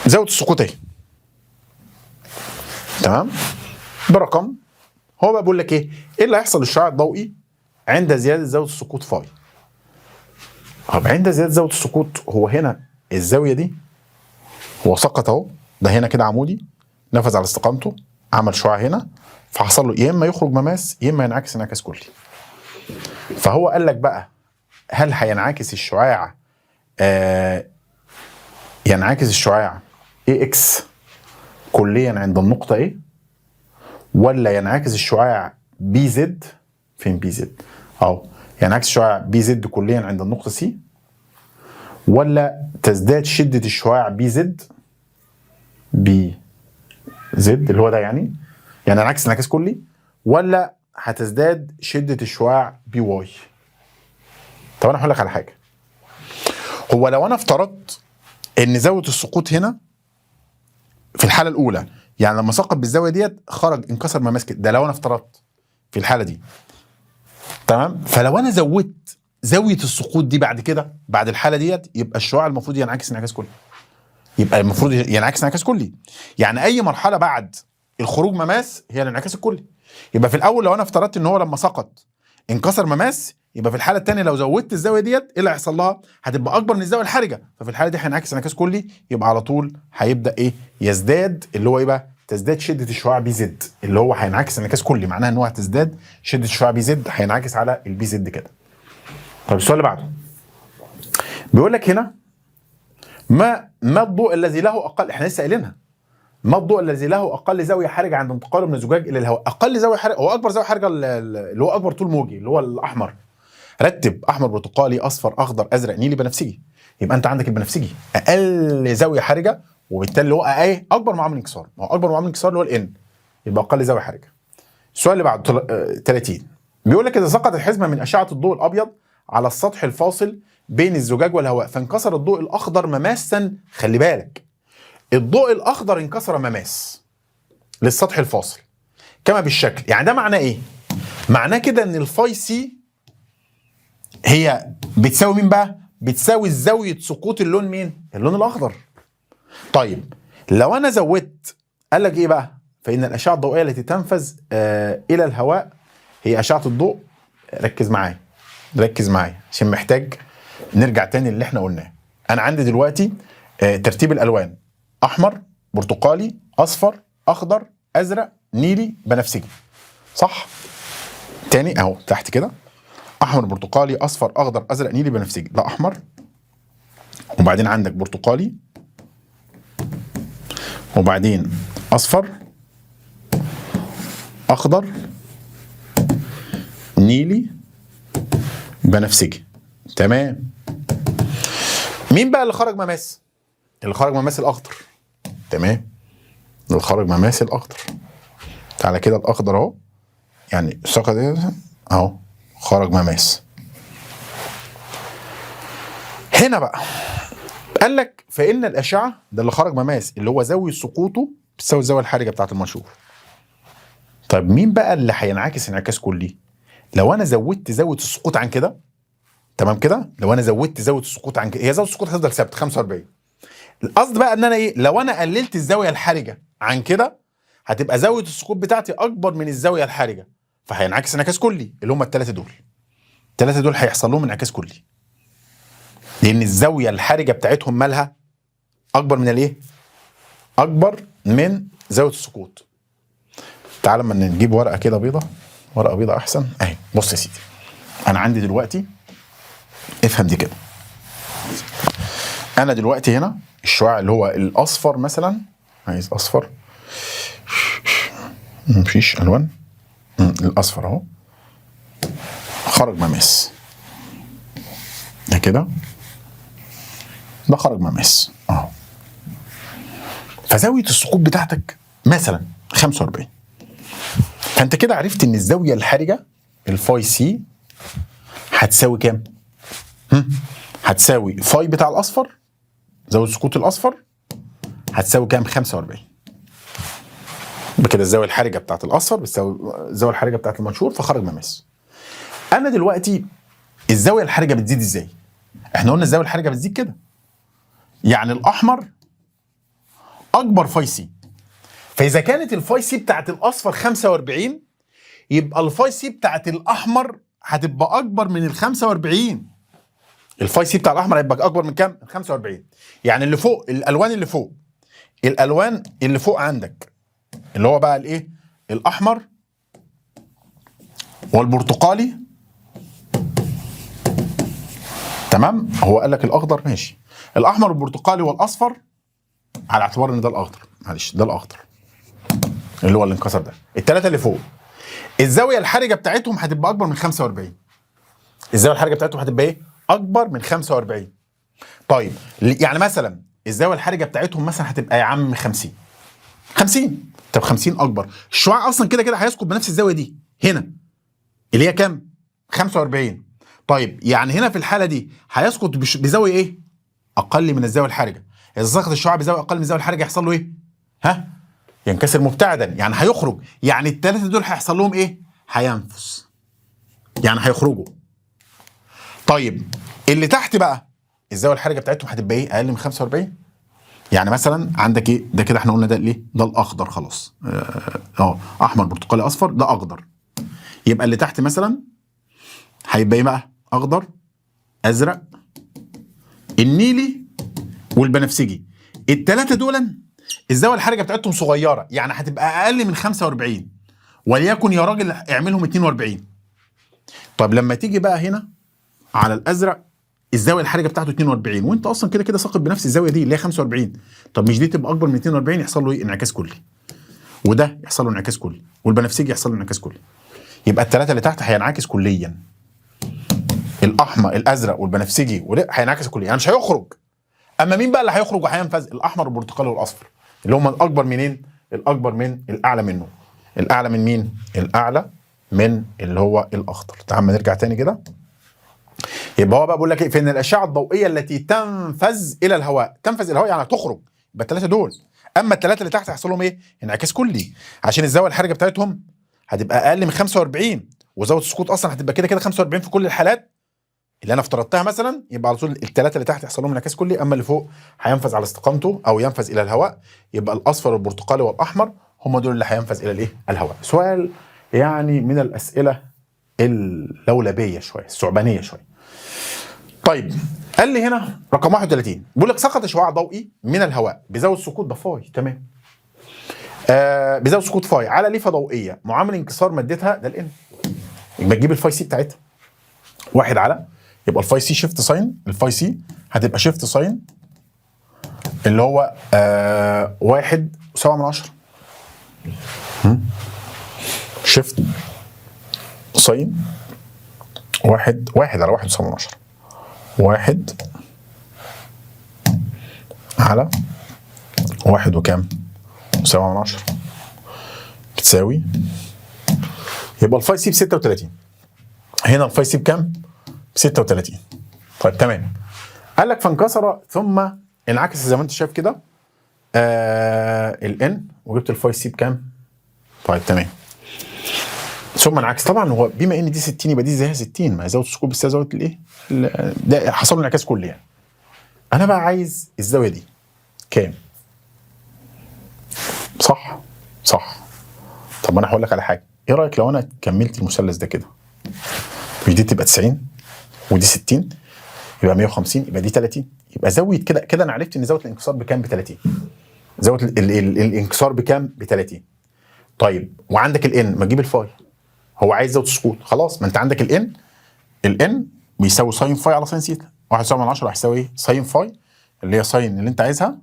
زاويه السقوط اهي، تمام؟ برقم. هو بقى بيقول لك ايه اللي هيحصل للشعاع الضوئي عند زياده زاويه السقوط فاي. طب عند زياده زاويه السقوط، هو هنا الزاويه دي هو سقط اهو، ده هنا كده عمودي نفذ على استقامته، عمل شعاع هنا، فحصل له يا اما يخرج مماس يا اما ينعكس انعكاس كلي. فهو قال لك بقى هل هينعكس الشعاع ينعكس الشعاع اي اكس كليا عند النقطه ايه، ولا ينعكس الشعاع بي زد؟ فين بي زد؟ اهو. ينعكس الشعاع بي زد كليا عند النقطه سي، ولا تزداد شده الشعاع بي زد اللي هو ده يعني ينعكس انعكاس كلي، ولا هتزداد شده الشعاع بي واي؟ طب انا هقول لك على حاجه. هو لو انا افترضت ان زاويه السقوط هنا في الحاله الاولى، يعني لما سقط بالزاويه ديت خرج انكسر مماس كده، ده لو انا افترضت في الحاله دي، تمام؟ فلو انا زودت زاويه السقوط دي بعد كده بعد الحاله ديت، يبقى الشعاع المفروض ينعكس انعكاس كلي، يبقى المفروض ينعكس انعكاس كلي. يعني اي مرحله بعد الخروج مماس هي الانعكاس الكلي. يبقى في الاول لو انا افترضت ان هو لما سقط انكسر مماس، يبقى في الحاله الثانيه لو زودت الزاويه ديت ايه اللي هيحصل لها؟ هتبقى اكبر من الزاويه الحرجه، ففي الحاله دي هينعكس انعكاس كلي، يبقى على طول هيبدا ايه؟ يزداد اللي هو ايه بقى؟ تزداد شده الشعاع بي زد، اللي هو هينعكس انعكاس كلي، معناها ان هو هتزداد شده الشعاع بي زد، هينعكس على البي زد كده. طيب السؤال اللي بعده بيقول لك هنا ما الضوء الذي له اقل، احنا لسه قايلينها، ما الضوء الذي له اقل زاويه حرجه عند انتقاله من الزجاج الى الهواء؟ اقل زاويه حرجه هو اكبر زاويه حرجه اللي هو اكبر طول موجي اللي هو الاحمر. رتب احمر برتقالي اصفر اخضر ازرق نيلي بنفسجي. يبقى انت عندك البنفسجي اقل زاويه حرجه، وبالتالي اللي هو ايه؟ اكبر معامل انكسار. ما هو اكبر معامل انكسار اللي هو الان، يبقى اقل زاويه حرجه. السؤال اللي بعده 30 بيقول لك اذا سقطت حزمه من اشعه الضوء الابيض على السطح الفاصل بين الزجاج والهواء فانكسر الضوء الاخضر مماسا، خلي بالك الضوء الاخضر انكسر مماس للسطح الفاصل كما بالشكل. يعني ده معناه ايه؟ معناه كده ان الفاي سي هي بتساوي مين بقى؟ بتساوي زاويه سقوط اللون مين؟ اللون الاخضر. طيب لو انا زودت قال لك ايه بقى؟ فان الاشعه الضوئيه التي تنفذ الى الهواء هي اشعه الضوء. ركز معايا عشان محتاج نرجع تاني اللي احنا قلناه. انا عندي دلوقتي ترتيب الالوان: احمر برتقالي اصفر اخضر ازرق نيلي بنفسجي، صح؟ تاني اهو تحت كده: احمر برتقالي اصفر اخضر ازرق نيلي بنفسجي. ده احمر، وبعدين عندك برتقالي، وبعدين اصفر اخضر نيلي بنفسجي. تمام. مين بقى اللي خرج مماس؟ اللي خرج مماس الاخضر. تمام، اللي خرج مماس الاخضر. تعالى كده الاخضر اهو، يعني الساقه دي اهو خرج مماس. هنا بقى قال لك فان الاشعه ده اللي خرج مماس اللي هو زاويه سقوطه بتساوي الزاويه الحرجه بتاعه المنشور. طيب مين بقى اللي هينعكس انعكاس كلي؟ لو انا زودت زاويه السقوط عن كده، تمام كده، لو انا زودت زاويه السقوط عن كده، هي زاويه السقوط هتفضل ثابته 45. القصد بقى ان انا ايه؟ لو انا قللت الزاويه الحرجه عن كده هتبقى زاويه السقوط بتاعتي اكبر من الزاويه الحرجه، فهينعكس انعكاس كلي اللي هم الثلاثه دول. الثلاثه دول هيحصل لهم انعكاس كلي لان الزاويه الحرجه بتاعتهم مالها اكبر من الايه؟ اكبر من زاويه السقوط. تعال لما نجيب ورقه كده بيضه، ورقه بيضه احسن اهي. بص يا سيدي، انا عندي دلوقتي، افهم دي كده، انا دلوقتي هنا الشعاع اللي هو الاصفر مثلا، عايز اصفر، مفيش الوان، الاصفر اهو خرج مماس، ده كده ده خرج مماس اهو. فزاويه السقوط بتاعتك مثلا 45، فانت كده عرفت ان الزاويه الحرجه الفاي سي هتساوي كام؟ هتساوي فاي بتاع الاصفر زاويه سقوط الاصفر هتساوي كام؟ 45. بكده الزاويه الحرجه بتاعت الاصفر بتساوي الزاويه الحرجه بتاعت المنشور فخرج مماس. انا دلوقتي الزاويه الحرجه بتزيد ازاي؟ احنا قلنا الزاويه الحرجه بتزيد كده، يعني الاحمر اكبر فاي سي، فاذا كانت الفاي سي بتاعت الاصفر 45 يبقى الفاي سي بتاعت الاحمر هتبقى اكبر من ال 45. الفاي سي بتاع الاحمر هيبقى اكبر من كام؟ 45. يعني اللي فوق الالوان اللي فوق عندك اللي هو بقى الايه؟ الاحمر والبرتقالي، تمام؟ هو قال لك الاخضر ماشي، الاحمر والبرتقالي والاصفر على اعتبار ان ده الاخضر، معلش ده الاخضر اللي هو اللي انكسر ده. الثلاثه اللي فوق الزاويه الحرجه بتاعتهم هتبقى اكبر من 45. الزاويه الحرجه بتاعتهم هتبقى ايه؟ اكبر من 45. طيب يعني مثلا الزاويه الحرجه بتاعتهم مثلا هتبقى يا عم 50. 50 طب 50 اكبر، الشعاع اصلا كده كده هيسقط بنفس الزاويه دي هنا اللي هي كام؟ 45. طيب يعني هنا في الحاله دي هيسقط بزاويه ايه؟ اقل من الزاويه الحرجه. اذا سقط الشعاع بزاويه اقل من الزاويه الحرجه يحصل له ايه؟ ها؟ ينكسر مبتعدا، يعني هيخرج. يعني الثلاثه دول هيحصل لهم ايه؟ هينفذ، يعني هيخرجوا. طيب اللي تحت بقى الزاويه الحرجه بتاعتهم هتبقى ايه؟ اقل من 45. يعني مثلا عندك ايه؟ ده كده احنا قلنا ده ليه؟ ده الاخضر خلاص. احمر برتقالي اصفر ده اخضر. يبقى اللي تحت مثلا هيبقى ايه بقى؟ اخضر ازرق النيلي والبنفسجي. الثلاثه دول الزاويه الحرجه بتاعتهم صغيره، يعني هتبقى اقل من 45، وليكن يا راجل اعملهم 42. طب لما تيجي بقى هنا على الازرق الزاويه الحرجه بتاعته 42 وانت اصلا كده كده ساقط بنفس الزاويه دي اللي هي 45. طب مش دي تبقى اكبر من 42 يحصل له ايه؟ انعكاس كلي. وده يحصل له انعكاس كلي والبنفسجي يحصل له انعكاس كلي. يبقى الثلاثه اللي تحت هينعكس كليا. الاحمر الازرق والبنفسجي وده هينعكس كليا، يعني مش هيخرج. اما مين بقى اللي هيخرج وهينفذ؟ الاحمر والبرتقالي والاصفر اللي هم الاكبر منين؟ الاكبر من الاعلى منه. الاعلى من مين؟ الاعلى من اللي هو الاخضر. تعال نرجع تاني كده. يبقى هو بقى بيقول لك ايه؟ فان الاشعه الضوئيه التي تنفذ الى الهواء، تنفذ الى الهواء يعني هتخرج. يبقى الثلاثه دول. اما الثلاثه اللي تحت هيحصل لهم ايه؟ انعكاس كلي، عشان الزاويه الحرجه بتاعتهم هتبقى اقل من 45 وزاويه السقوط اصلا هتبقى كده كده 45 في كل الحالات اللي انا افترضتها مثلا. يبقى على طول الثلاثه اللي تحت يحصل لهم انعكاس كلي، اما اللي فوق هينفذ على استقامته او ينفذ الى الهواء. يبقى الاصفر والبرتقالي والاحمر هم دول اللي هينفذ الى الايه؟ الهواء. سؤال يعني من الاسئله اللولبيه شويه، الثعبانيه شويه. طيب قال لي هنا رقم 31 بيقول لك سقط شعاع ضوئي من الهواء بزاويه سقوط ده فاي، تمام؟ بزاويه سقوط فاي على ليفه ضوئيه معامل انكسار مادتها ده الان. يبقى تجيب الفاي سي بتاعتها واحد على، يبقى الفاي سي شيفت ساين، الفاي سي هتبقى شيفت ساين اللي هو 1.7 شيفت ساين واحد على 1.7 1 على 1 وكام؟ 7/10 بتساوي، يبقى الفاي سي ب 36. هنا الفاي سي بكام؟ ب 36. طيب تمام. قال لك فانكسر ثم انعكس زي ما انت شايف كده الان وجبت الفاي سي بكام؟ طيب تمام. ثم انعكس، طبعا هو بما ان دي 60 يبقى دي زيها 60، ما هي زاويه السقوط بس زاويه الايه؟ ده حصل له انعكاس كلي يعني. انا بقى عايز الزاويه دي كام؟ صح؟ صح. طب انا هقول لك على حاجه، ايه رايك لو انا كملت المثلث ده كده؟ مش دي تبقى 90 ودي 60 يبقى 150 يبقى دي 30، يبقى زاويه كده كده انا عرفت ان زاويه الانكسار بكام؟ ب 30. زاويه الانكسار بكام؟ ب 30. طيب وعندك الان، ما تجيب الفاي. هو عايز زاويه السقوط، خلاص ما انت عندك الان بيساوي ساين فاي على ساين سيتا، 1.7 هيساوي ايه؟ ساين فاي اللي هي ساين اللي انت عايزها،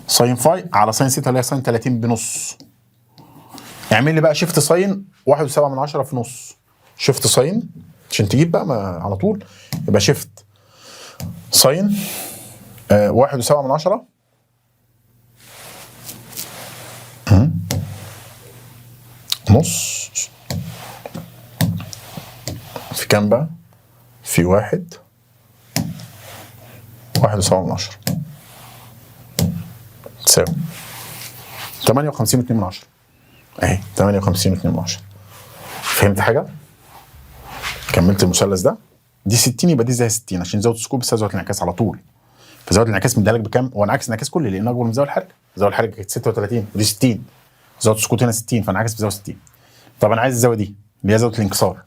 ساين فاي على ساين سيتا اللي هي ساين 30 بنص. اعمل لي بقى شيفت ساين 1.7 في نص، شيفت ساين عشان تجيب بقى على طول، يبقى شيفت ساين 1.7 نص في كام بقى؟ في 1 1.7 تساوي 58.2 اهي 58.2. فهمت حاجه؟ كملت المثلث ده، دي 60 يبقى دي زي 60 عشان زاويه الثقوب بتساوي زاويه الانعكاس على طول. فزاويه الانعكاس مديها لك بكام؟ هو انعكس انعكاس كلي لان اكبر من زاويه الحركه. زاويه الحركه كانت 36 ودي 60، زاويه السقوط هنا 60 فانعكس بزاويه 60. طب انا عايز الزاويه دي اللي هي زاويه الانكسار،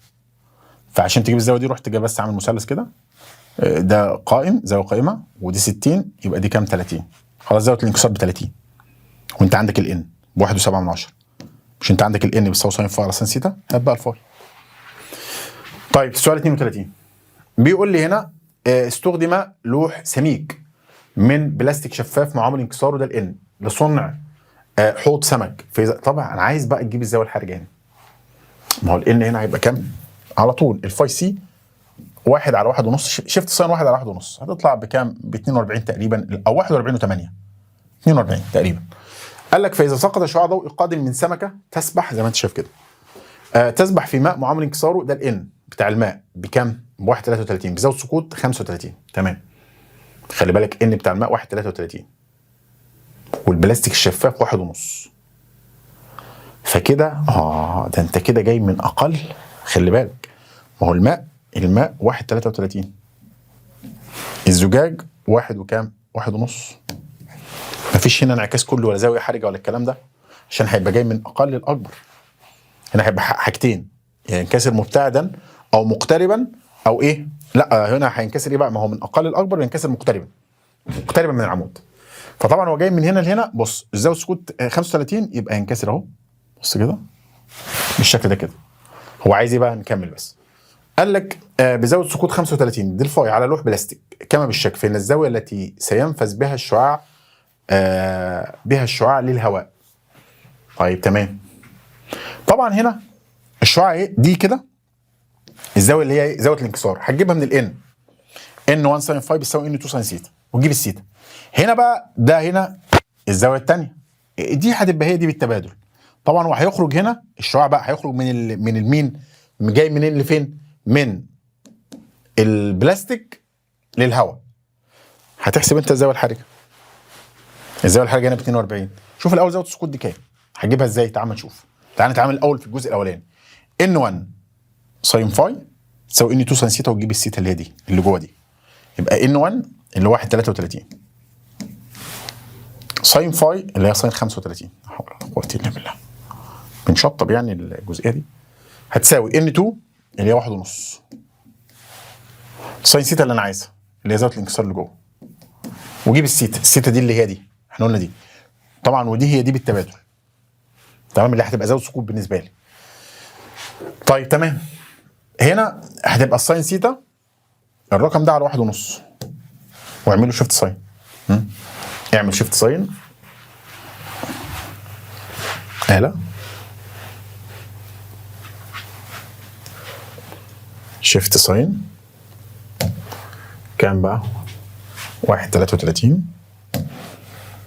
فعشان تجيب الزاويه دي رحت جايب بس عامل مثلث كده، ده قائم زاويه قائمه ودي 60 يبقى دي كام؟ 30. خلاص زاويه الانكسار ب 30 وانت عندك الان ب 1.7، مش انت عندك الان بيساوي ساين فاي على سين سيتا؟ هات بقى الفاي. طيب السؤال 32 بيقول لي هنا استخدم لوح سميك من بلاستيك شفاف معامل انكساره ده الان لصنع حوض سمك. طبعا انا عايز بقى تجيب الزاويه الحرجه هنا. ما هو الان هنا هيبقى كام؟ على طول الفاي سي 1 على 1.5 شيفت ساين 1 على 1.5 هتطلع بكام؟ ب 42 تقريبا او 41.8 42 تقريبا. قال لك فاذا سقط شعاع ضوئي قادم من سمكه تسبح زي ما انت شايف كده، تسبح في ماء معامل انكساره ده الان بتاع الماء بكام؟ ب 1.33 بزاويه سقوط 35. تمام، خلي بالك ان بتاع الماء 1.33 والبلاستيك الشفاف 1.5، فكده ده انت كده جاي من اقل. خلي بالك ما هو الماء 1.33 الزجاج 1 وكام؟ 1.5. مفيش هنا انعكاس كله ولا زاويه حرجه ولا الكلام ده، عشان هيبقى جاي من اقل لاكبر. هنا هيبقى حاجتين، يعني ينكسر مبتعدا او مقتربا او ايه؟ لا هنا هينكسر ايه بقى؟ ما هو من اقل لاكبر ينكسر مقتربا من العمود. فطبعا هو جاي من هنا لهنا. بص الزاويه سقوط 35 يبقى ينكسر اهو. بص كده بالشكل ده كده. هو عايز ايه بقى؟ نكمل بس. قال لك بزاويه سقوط 35 دي الفاي على لوح بلاستيك كما بالشك فإن الزاويه التي سينفذ بها الشعاع للهواء. طيب تمام. طبعا هنا الشعاع ايه؟ دي كده الزاويه اللي هي زاويه الانكسار هتجيبها من الان ان 1 ساين فاي بيساوي ان 2 ساين سيتا وتجيب السيتا. هنا بقى ده هنا الزاويه الثانيه دي هتبقى هي دي بالتبادل. طبعا وهيخرج هنا الشعاع بقى هيخرج من المين؟ جاي منين لفين؟ من البلاستيك للهواء. هتحسب انت الزاويه الحرجه. الزاويه الحرجه هنا ب 42. شوف الاول زاويه السقوط دي كام؟ هتجيبها ازاي؟ تعال نشوف. تعال نتعامل الاول في الجزء الاولاني. ان 1 ساين فاي تساوي ان 2 ساين سيتا وتجيب السيتا اللي هي دي اللي جوه دي. يبقى ان 1 اللي هو 1.33 ساين فاي اللي هي ساين 35. لا حول ولا قوه الا بالله. بنشطب يعني الجزئيه دي. هتساوي ان 2 اللي هي 1.5 ساين سيتا اللي انا عايزها اللي هي زاويه الانكسار اللي جوه. وجيب السيتا دي اللي هي دي احنا قلنا دي. طبعا ودي هي دي بالتبادل. تمام، اللي هتبقى زاويه سقوط بالنسبه لي. طيب تمام. هنا هتبقى الساين سيتا الرقم ده على 1.5 واعملوا شيفت ساين. اعمل شيفت ساين. لا شيفت ساين كام بقى؟ 1.33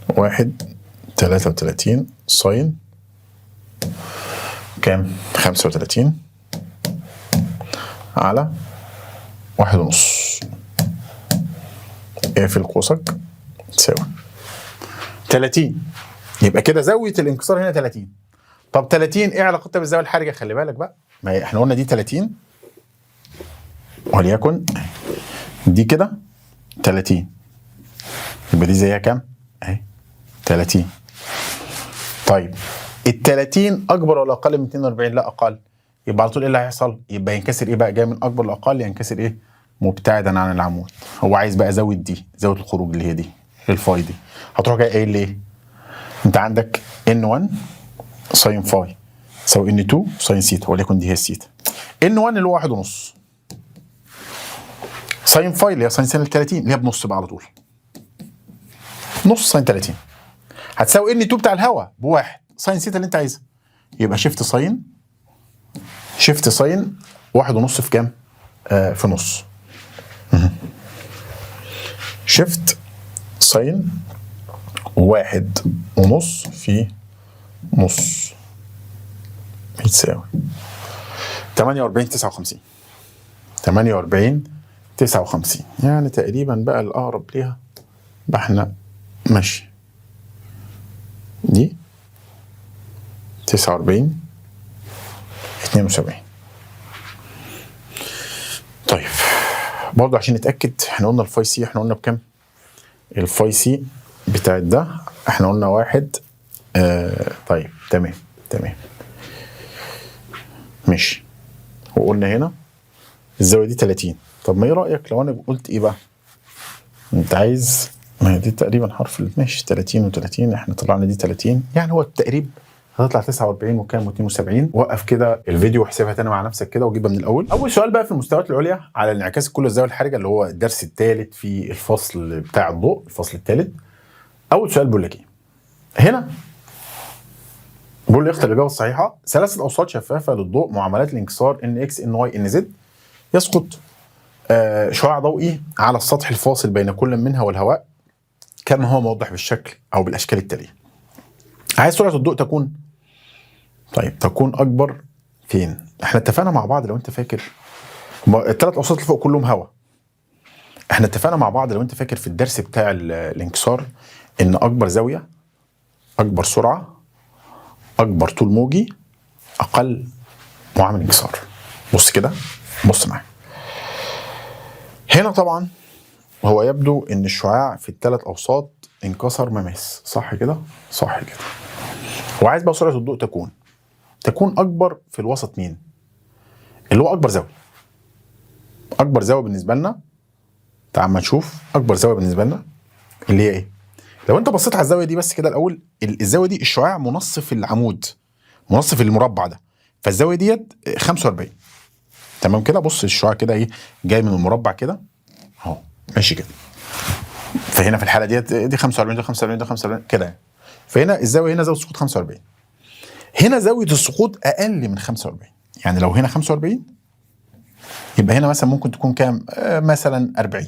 1.33 ساين كام؟ 35 على 1.5 اقفل قوسك تساوي 30. يبقى كده زاويه الانكسار هنا 30. طب 30 ايه علاقتها بالزاويه الحرجه؟ خلي بالك بقى، ما احنا قلنا دي 30 وليكن دي كده 30 يبقى دي زيها كام؟ اهي 30. طيب ال 30 اكبر ولا اقل من 42؟ لا اقل. يبقى على طول ايه اللي هيحصل؟ يبقى ينكسر ايه بقى؟ جاي من اكبر لاقل ينكسر ايه؟ مبتعدا عن العمود. هو عايز بقى زاويه دي زاويه الخروج اللي هي دي الفاي دي. هتروح جاي قايل ليه؟ انت عندك ان 1 ساين فاي تساوي ان 2 ساين سيتا وليكن دي هي السيتا. ان 1 اللي هو 1.5 ساين فاي اللي هي ساين سين 30 اللي هي بنص بقى على طول. نص ساين 30 هتساوي ان 2 بتاع الهواء بواحد ساين سيتا اللي انت عايزها. يبقى شيفت ساين 1.5 في كام؟ في نص. شيفت ساين 1.5 في نص يتساوي 48.59. 59 يعني تقريبا بقى الأقرب ليها بقى احنا ماشي دي 49 72. طيب برضه عشان نتأكد احنا قلنا الفاي سي احنا قلنا بكام؟ الفاي سي بتاعت ده احنا قلنا 1. طيب تمام ماشي. وقلنا هنا الزاوية دي 30. طب ما ايه رأيك لو انا قلت ايه بقى؟ انت عايز، ما هي دي تقريبا حرف ماشي 30 و30 احنا طلعنا دي 30 يعني هو التقريب هتطلع 49 وكام و72. وقف كده الفيديو واحسبها تاني مع نفسك كده وجيبها من الاول. اول سؤال بقى في المستويات العليا على انعكاس كل الزاويه الحرجه اللي هو الدرس الثالث في الفصل بتاع الضوء، الفصل الثالث. اول سؤال بيقول لك ايه؟ هنا بيقول لي اختر الاجابه الصحيحه. ثلاثه اوساط شفافه للضوء معاملات الانكسار ان اكس ان واي ان زد يسقط شعاع ضوئي على السطح الفاصل بين كل منها والهواء كما هو موضح بالشكل او بالاشكال التاليه. عايز سرعه الضوء تكون، طيب تكون اكبر فين؟ احنا اتفقنا مع بعض لو انت فاكر الثلاث اوساط اللي فوق كلهم هواء. احنا اتفقنا مع بعض لو انت فاكر في الدرس بتاع الانكسار ان اكبر زاويه، اكبر سرعه، اكبر طول موجي، اقل معامل انكسار. بص كده، بص معايا. هنا طبعا هو يبدو ان الشعاع في الثلاث اوساط انكسر مماس، صح كده؟ صح كده. وعايز بقى سرعه الضوء تكون اكبر في الوسط مين؟ اللي هو اكبر زاويه. اكبر زاويه بالنسبه لنا، تعال ما نشوف اكبر زاويه بالنسبه لنا اللي هي ايه؟ لو انت بصيت على الزاويه دي بس كده الاول، الزاويه دي الشعاع منصف العمود، منصف المربع ده، فالزاويه ديت 45. تمام كده. بص الشعاع كده ايه جاي من المربع كده اهو ماشي كده. فهنا في الحاله ديت دي 45 ده 45 ده 45 كده. فهنا الزاويه هنا زاويه السقوط 45. هنا زاويه السقوط اقل من 45. يعني لو هنا 45 يبقى هنا مثلا ممكن تكون كام؟ مثلا 40.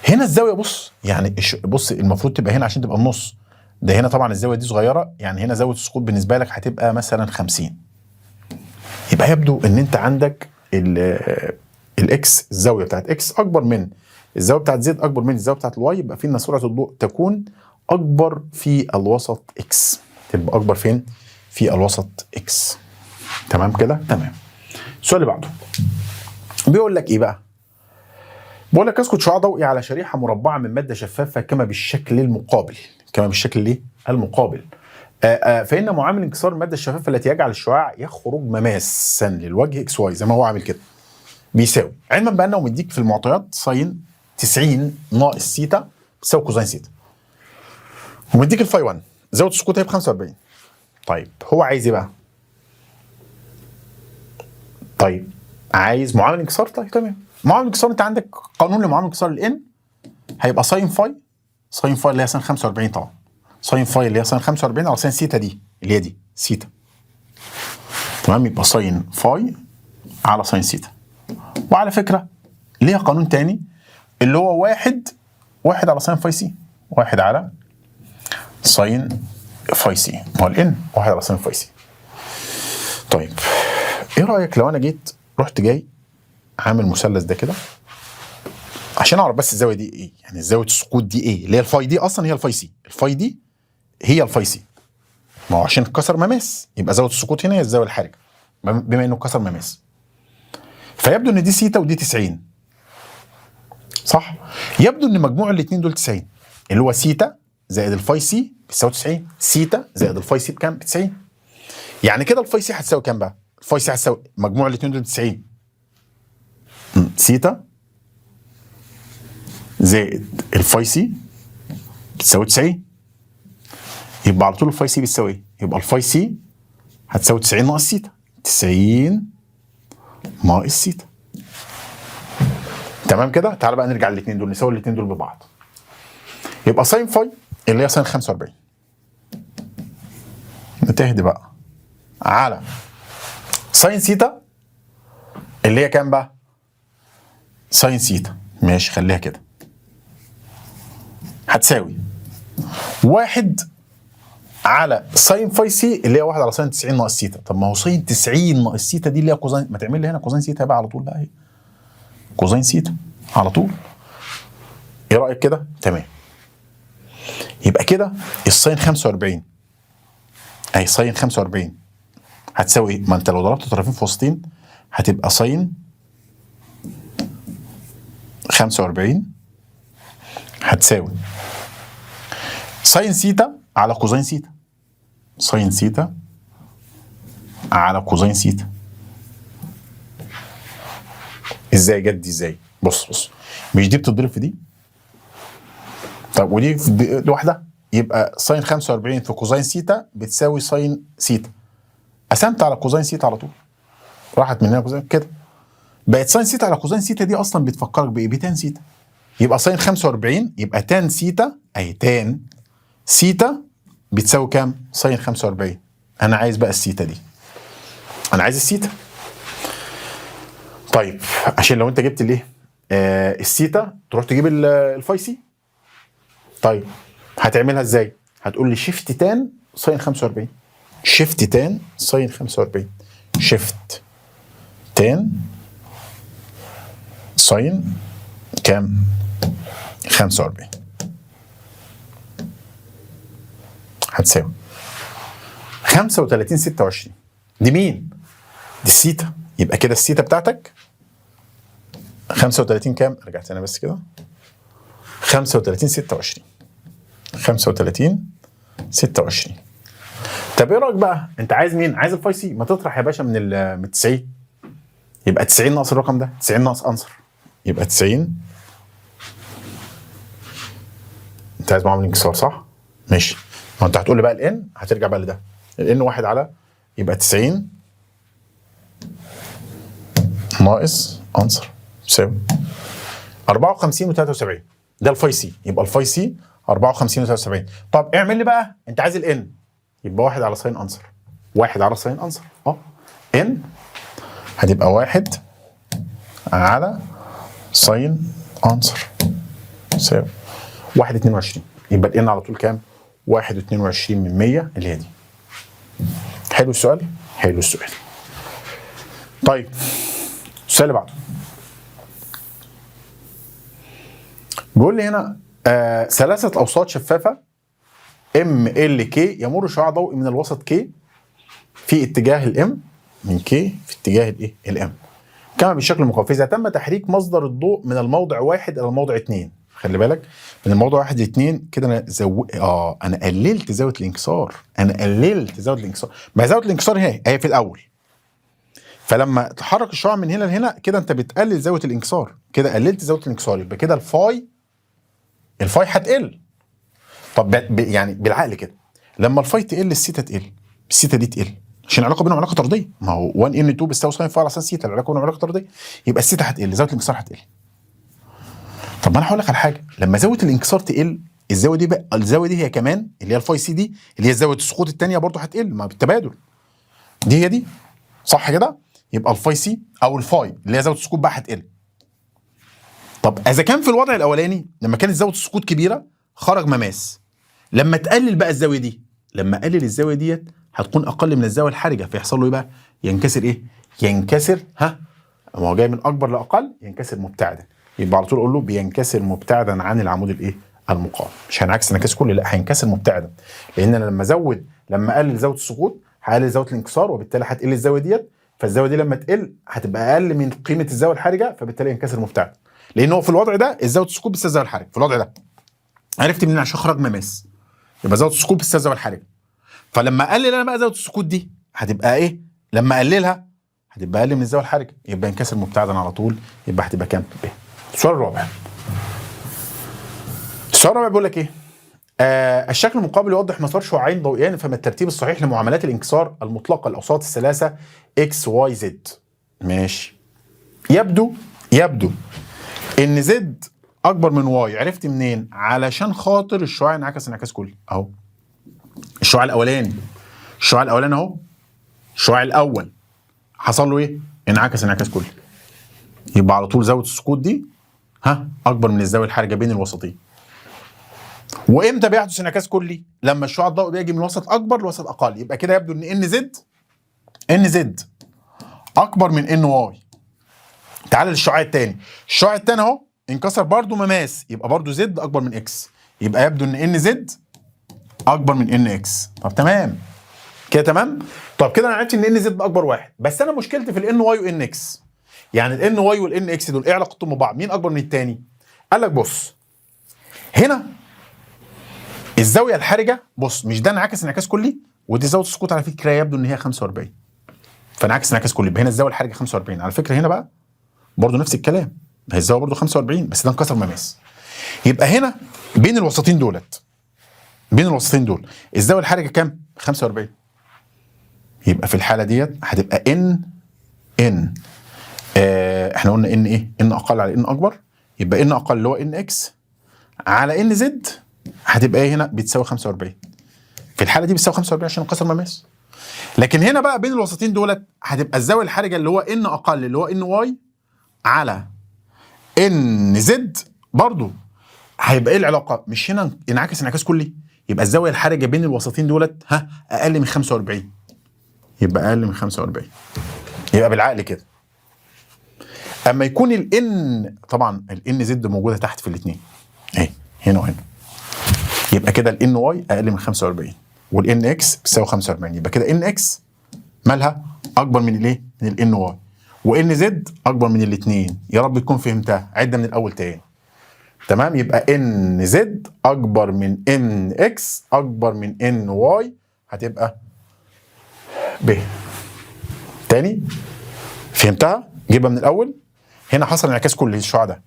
هنا الزاويه بص يعني بص المفروض تبقى هنا عشان تبقى النص ده. هنا طبعا الزاويه دي صغيره، يعني هنا زاويه السقوط بالنسبه لك هتبقى مثلا 50. يبقى يبدو ان انت عندك الاكس، الزاويه بتاعت اكس اكبر من الزاويه بتاعت زد، اكبر من الزاويه بتاعت الواي. يبقى في ان سرعه الضوء تكون اكبر في الوسط اكس. تبقى اكبر فين؟ في الوسط اكس. تمام كده؟ تمام. السؤال اللي بعده بيقول لك ايه بقى؟ بقول لك اسقط شعاع ضوئي على شريحه مربعه من ماده شفافه كما بالشكل المقابل. كما بالشكل الايه؟ المقابل. فان معامل انكسار الماده الشفافه التي يجعل الشعاع يخرج مماسا للوجه اكس واي زي ما هو عامل كده بيساوي، علما بانه مديك في المعطيات ساين 90 ناقص سيتا بتساوي كوزين سيتا، ومديك الفاي 1 زاويه السقوط هي ب 45. طيب هو عايز ايه بقى؟ طيب عايز معامل انكسار. طيب تمام. معامل انكسار انت عندك قانون لمعامل انكسار الان هيبقى ساين فاي، ساين فاي اللي هي ساين 45 طبعا، ساين فاي اللي هي ساين 45 على ساين سيتا دي اللي هي دي سيتا. تمام. يبقى ساين فاي على ساين سيتا. وعلى فكره ليها قانون تاني اللي هو واحد على ساين فاي سي، واحد على ساين فاي سي، هو الان واحد على ساين فاي سي. طيب ايه رايك لو انا جيت رحت جاي عامل مثلث ده كده عشان اعرف بس الزاويه دي ايه؟ يعني زاويه السقوط دي ايه؟ اللي هي الفاي دي اصلا هي الفاي سي، الفاي دي هي الفاي سي. ما هو عشان اتكسر مماس يبقى زاويه السقوط هنا هي الزاويه الحرجه بما انه اتكسر مماس. فيبدو ان دي سيتا ودي 90 صح؟ يبدو ان مجموع الاثنين دول 90 اللي هو سيتا زائد الفاي سي بتساوي 90، سيتا زائد الفاي سي بكام؟ ب 90. يعني كده الفاي سي هتساوي كام بقى؟ الفاي سي هتساوي مجموع الاثنين دول 90 سيتا زائد الفاي سي بتساوي 90. يبقى على طول الفاي سي بتساوي ايه؟ يبقى الفاي سي هتساوي 90 ناقص سيتا، 90 ناقص سيتا. تمام كده؟ تعال بقى نرجع للاثنين دول نساوي الاثنين دول ببعض. يبقى ساين فاي اللي هي ساين 45 نتهدي بقى على ساين سيتا اللي هي كام بقى؟ ساين سيتا ماشي خليها كده هتساوي واحد على ساين فاي سي اللي هي 1 على ساين 90 ناقص سيتا. طب ما هو ساين 90 ناقص سيتا دي اللي هي كوزين، ما تعمل لي هنا كوزين سيتا بقى على طول بقى اهي. كوزين سيتا على طول. ايه رايك كده؟ تمام. يبقى كده الساين 45 اي ساين 45 هتساوي ايه؟ ما انت لو ضربت طرفين في وسطين هتبقى ساين 45 هتساوي ساين سيتا على كوزين سيتا. ساين سيتا على كوزين سيتا. ازاي جت دي ازاي؟ بص مش دي بتتضرب في دي؟ طب ودي لوحدها، يبقى ساين 45 في كوزين سيتا بتساوي ساين سيتا. قسمت على كوزين سيتا على طول، راحت من هنا كوزين كده، بقت ساين سيتا على كوزين سيتا دي اصلا بتفكرك بايه؟ بتان سيتا. يبقى ساين 45 يبقى تان سيتا اي تان سيتا بتساوي كام؟ ساين 45. انا عايز بقى السيتا دي، انا عايز السيتا. طيب عشان لو انت جبت الايه السيتا تروح تجيب الفاي سي. طيب هتعملها ازاي؟ هتقول لي شيفت تان ساين 45. شيفت تان ساين 45. شيفت تان ساين كام؟ 45 هتساوي 35 26. دي مين؟ دي السيتا. يبقى كده السيتا بتاعتك 35 كام؟ رجعت انا بس كده 35 26. 35 26. طب ايه رايك بقى؟ انت عايز مين؟ عايز الفاي سي. ما تطرح يا باشا من 90. يبقى 90 ناقص الرقم ده، 90 ناقص انصر، يبقى 90. انت عايز معامل انكسار صح؟ ماشي. ما انت هتقول لي بقى الان، هترجع بقى لده الان واحد على، يبقى 90 ناقص انصر يساوي 54 و73. ده الفاي سي. يبقى الفاي سي 54 و73. طب اعمل لي بقى، انت عايز الان، يبقى واحد على ساين انصر. واحد على ساين انصر ان هتبقى واحد على ساين انصر يساوي 1.22. يبقى الان على طول كام؟ 1.22 من 100 اللي هي دي. حلو السؤال؟ حلو السؤال. طيب السؤال اللي بعده بيقول لي هنا ثلاثة أوساط شفافة ام ال كي يمر شعاع ضوئي من الوسط كي في اتجاه الام من كي في اتجاه الايه؟ الام كما بالشكل المقابل. فإذا تم تحريك مصدر الضوء من الموضع 1 إلى الموضع 2، خلي بالك من الموضع 1 ل 2 كده انا انا قللت زاوية الانكسار. انا قللت زاوية الانكسار. ما زاوية الانكسار هي في الأول، فلما تحرك الشعاع من هنا لهنا كده انت بتقلل زاوية الانكسار، كده قللت زاوية الانكسار، يبقى كده الفاي هتقل. طب يعني بالعقل كده لما الفاي تقل السيتا تقل، السيتا دي تقل عشان العلاقه بينهم علاقه طرديه. ما هو 1 ان 2 بيساوي ساين فاي على اساس سيتا، العلاقه بينهم علاقه طرديه، يبقى السيتا هتقل، زاويه الانكسار هتقل. طب ما انا هقول لك على حاجه، لما زاويه الانكسار تقل الزاويه دي بقى، الزاويه دي هي كمان اللي هي الفاي سي دي اللي هي زاويه السقوط الثانيه برضه هتقل، ما بالتبادل دي هي دي صح كده؟ يبقى الفاي سي او الفاي اللي هي زاويه السقوط بقى هتقل. طب اذا كان في الوضع الاولاني لما كانت زاويه السقوط كبيره خرج مماس، لما تقلل بقى الزاويه دي، لما اقلل الزاويه ديت هتكون اقل من الزاويه الحرجه، فيحصل له ايه بقى؟ ينكسر ايه؟ ينكسر ما هو جاي من اكبر لاقل، ينكسر مبتعدا. يبقى على طول اقول له بينكسر مبتعدا عن العمود الايه؟ المقاوم. مش هنعكس انعكاس كلي، لا هينكسر مبتعدا، لان انا لما اقلل زاويه السقوط هقلل زاويه الانكسار، وبالتالي هتقل الزاويه ديت، فالزاويه دي لما تقل هتبقى اقل من قيمه الزاويه الحرجه، فبالتالي ينكسر مبتعدا. لان هو في الوضع ده الزاويه السقوط بتساوي الزاويه الحرجه. في الوضع ده عرفت منين؟ عشان خرج مماس، يبقى زاويه السقوط بتساوي الزاويه الحرجه. فلما اقلل انا بقى زاويه السقوط دي هتبقى ايه؟ لما اقللها هتبقى اقل من الزاويه الحرجه، يبقى ينكسر مبتعدا على طول، يبقى هتبقى كام؟ ايه؟ السؤال الرابع. السؤال الرابع بيقول لك ايه؟ الشكل المقابل يوضح مسار شعاعين ضوئيين، فما الترتيب الصحيح لمعاملات الانكسار المطلقه الاوساط الثلاثه اكس واي زد. ماشي. يبدو ان زد اكبر من واي. عرفت منين؟ علشان خاطر الشعاع انعكس انعكاس كلي اهو. الشعاع الاولاني اهو، الشعاع الاول حصل له ايه؟ انعكس انعكاس كلي. يبقى على طول زاويه السقوط دي اكبر من الزاويه الحرجه بين الوسطين. وامتى بيحدث انعكاس كلي؟ لما الشعاع الضوئي بيجي من وسط اكبر لوسط اقل. يبقى كده يبدو ان زد اكبر من ان واي. تعال للشعاع الثاني. الشعاع الثاني اهو انكسر برضو مماس، يبقى برضو زد اكبر من اكس، يبقى يبدو ان زد اكبر من ان اكس. طب تمام كده تمام. طب كده انا عرفت ان زد اكبر واحد، بس انا مشكلتي في الان واي وان اكس. يعني الان واي والان اكس دول ايه علاقتهم ببعض؟ مين اكبر من الثاني؟ قال لك بص هنا الزاويه الحرجه، بص مش ده انعكاس انعكاس كلي، ودي زاويه السقوط على فكره يبدو ان هي 45، فانعكس انعكاس كلي، يبقى هنا الزاويه الحرجه 45. على فكره هنا بقى برضه نفس الكلام، هي الزاويه برضه 45 بس ده انكسر مماس. يبقى هنا بين الوسطين دولت، بين الوسطين دول الزاويه الحرجه كام؟ 45. يبقى في الحاله ديت هتبقى ان احنا قلنا ان ايه؟ ان اقل على ان اكبر، يبقى ان اقل اللي هو ان اكس على ان زد هتبقى ايه هنا؟ بتساوي 45. في الحاله دي بتساوي 45 عشان انكسر مماس. لكن هنا بقى بين الوسطين دولت هتبقى الزاويه الحرجه اللي هو ان اقل اللي هو ان واي على ان زد برضو هيبقى ايه العلاقه؟ مش هنا انعكس انعكاس كلي، يبقى الزاويه الحرجه بين الوسطين دولت اقل من 45، يبقى اقل من 45. يبقى بالعقل كده اما يكون الان، طبعا الان زد موجوده تحت في الاثنين اهي هنا وهنا، يبقى كده الان واي اقل من 45 والان اكس بتساوي 45، يبقى كده ان اكس مالها اكبر من الايه؟ من الان واي، وان زد اكبر من الاثنين. يا رب تكون فهمتها، عدة من الاول تاني. تمام، يبقى ان زد اكبر من ان اكس اكبر من ان واي، هتبقى ب. تاني فهمتها؟ جيبها من الاول. هنا حصل انعكاس كلي للشعاع ده،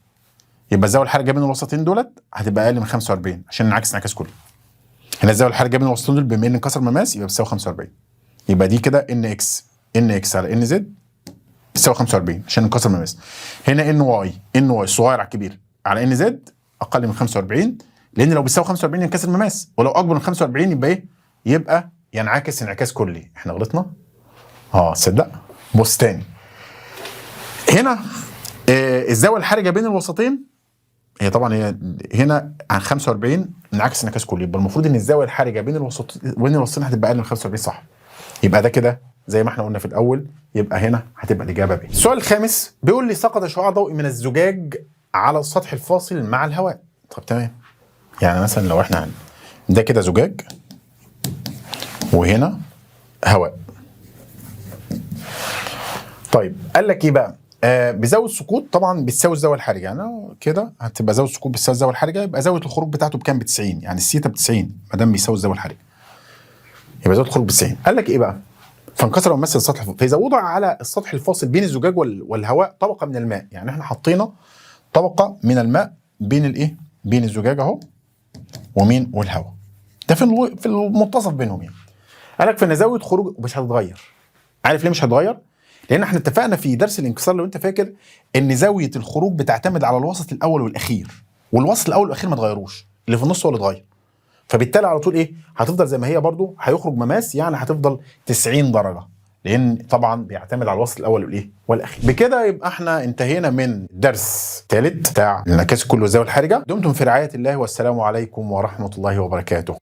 يبقى الزاويه الحرجه بين الوسطين دولت هتبقى اقل من 45 عشان نعكس انعكاس كلي. هنا الزاويه الحرجه بين الوسطين دول بما ان انكسر مماس يبقى بتساوي 45، يبقى دي كده ان اكس على ان زد بتساوي 45 عشان انكسر مماس. هنا ان واي الصغير على الكبير على ان زد اقل من 45، لان لو بتساوي 45 ينكسر مماس، ولو اكبر من 45 يبقى ايه؟ يبقى ينعكس انعكاس كلي. احنا غلطنا؟ تصدق؟ بص تاني. هنا الزاويه الحرجه بين الوسطين هي طبعا هي هنا عن 45 انعكس انعكاس كلي، يبقى المفروض ان الزاويه الحرجه بين الوسطين هتبقى اقل من 45 صح. يبقى ده كده زي ما احنا قلنا في الاول، يبقى هنا هتبقى الاجابه ب. السؤال الخامس بيقول لي سقط شعاع ضوئي من الزجاج على السطح الفاصل مع الهواء. طب تمام، يعني مثلا لو احنا ده كده زجاج وهنا هواء. طيب قال لك ايه بقى؟ بزاويه السقوط طبعا بتساوي الزاويه الحرجه، يعني كده هتبقى زاويه السقوط بتساوي الزاويه الحرجه، يبقى زاويه الخروج بتاعته بكام؟ ب 90، يعني السيتا ب 90 ما دام بيساوي الزاويه الحرجه يبقى زاويه الخروج ب 90. قال لك ايه بقى؟ فانكسر ومثل السطح فاذا وضع على السطح الفاصل بين الزجاج والهواء طبقه من الماء، يعني احنا حطينا طبقه من الماء بين الايه؟ بين الزجاج اهو ومين؟ والهواء، ده في المنتصف بينهم يعني. قال لك فان زاويه خروج مش هتتغير. عارف ليه مش هتتغير؟ لان احنا اتفقنا في درس الانكسار لو انت فاكر ان زاويه الخروج بتعتمد على الوسط الاول والاخير، والوسط الاول والاخير ما اتغيروش، اللي في النص هو اللي اتغير. فبالتالي على طول ايه؟ هتفضل زي ما هي برضو، هيخرج مماس يعني هتفضل 90 درجه، لان طبعا بيعتمد على الوسط الاول والايه؟ والاخير. بكده يبقى احنا انتهينا من درس ثالث بتاع الانعكاس الكلي والزاويه الحرجه. دمتم في رعايه الله والسلام عليكم ورحمه الله وبركاته.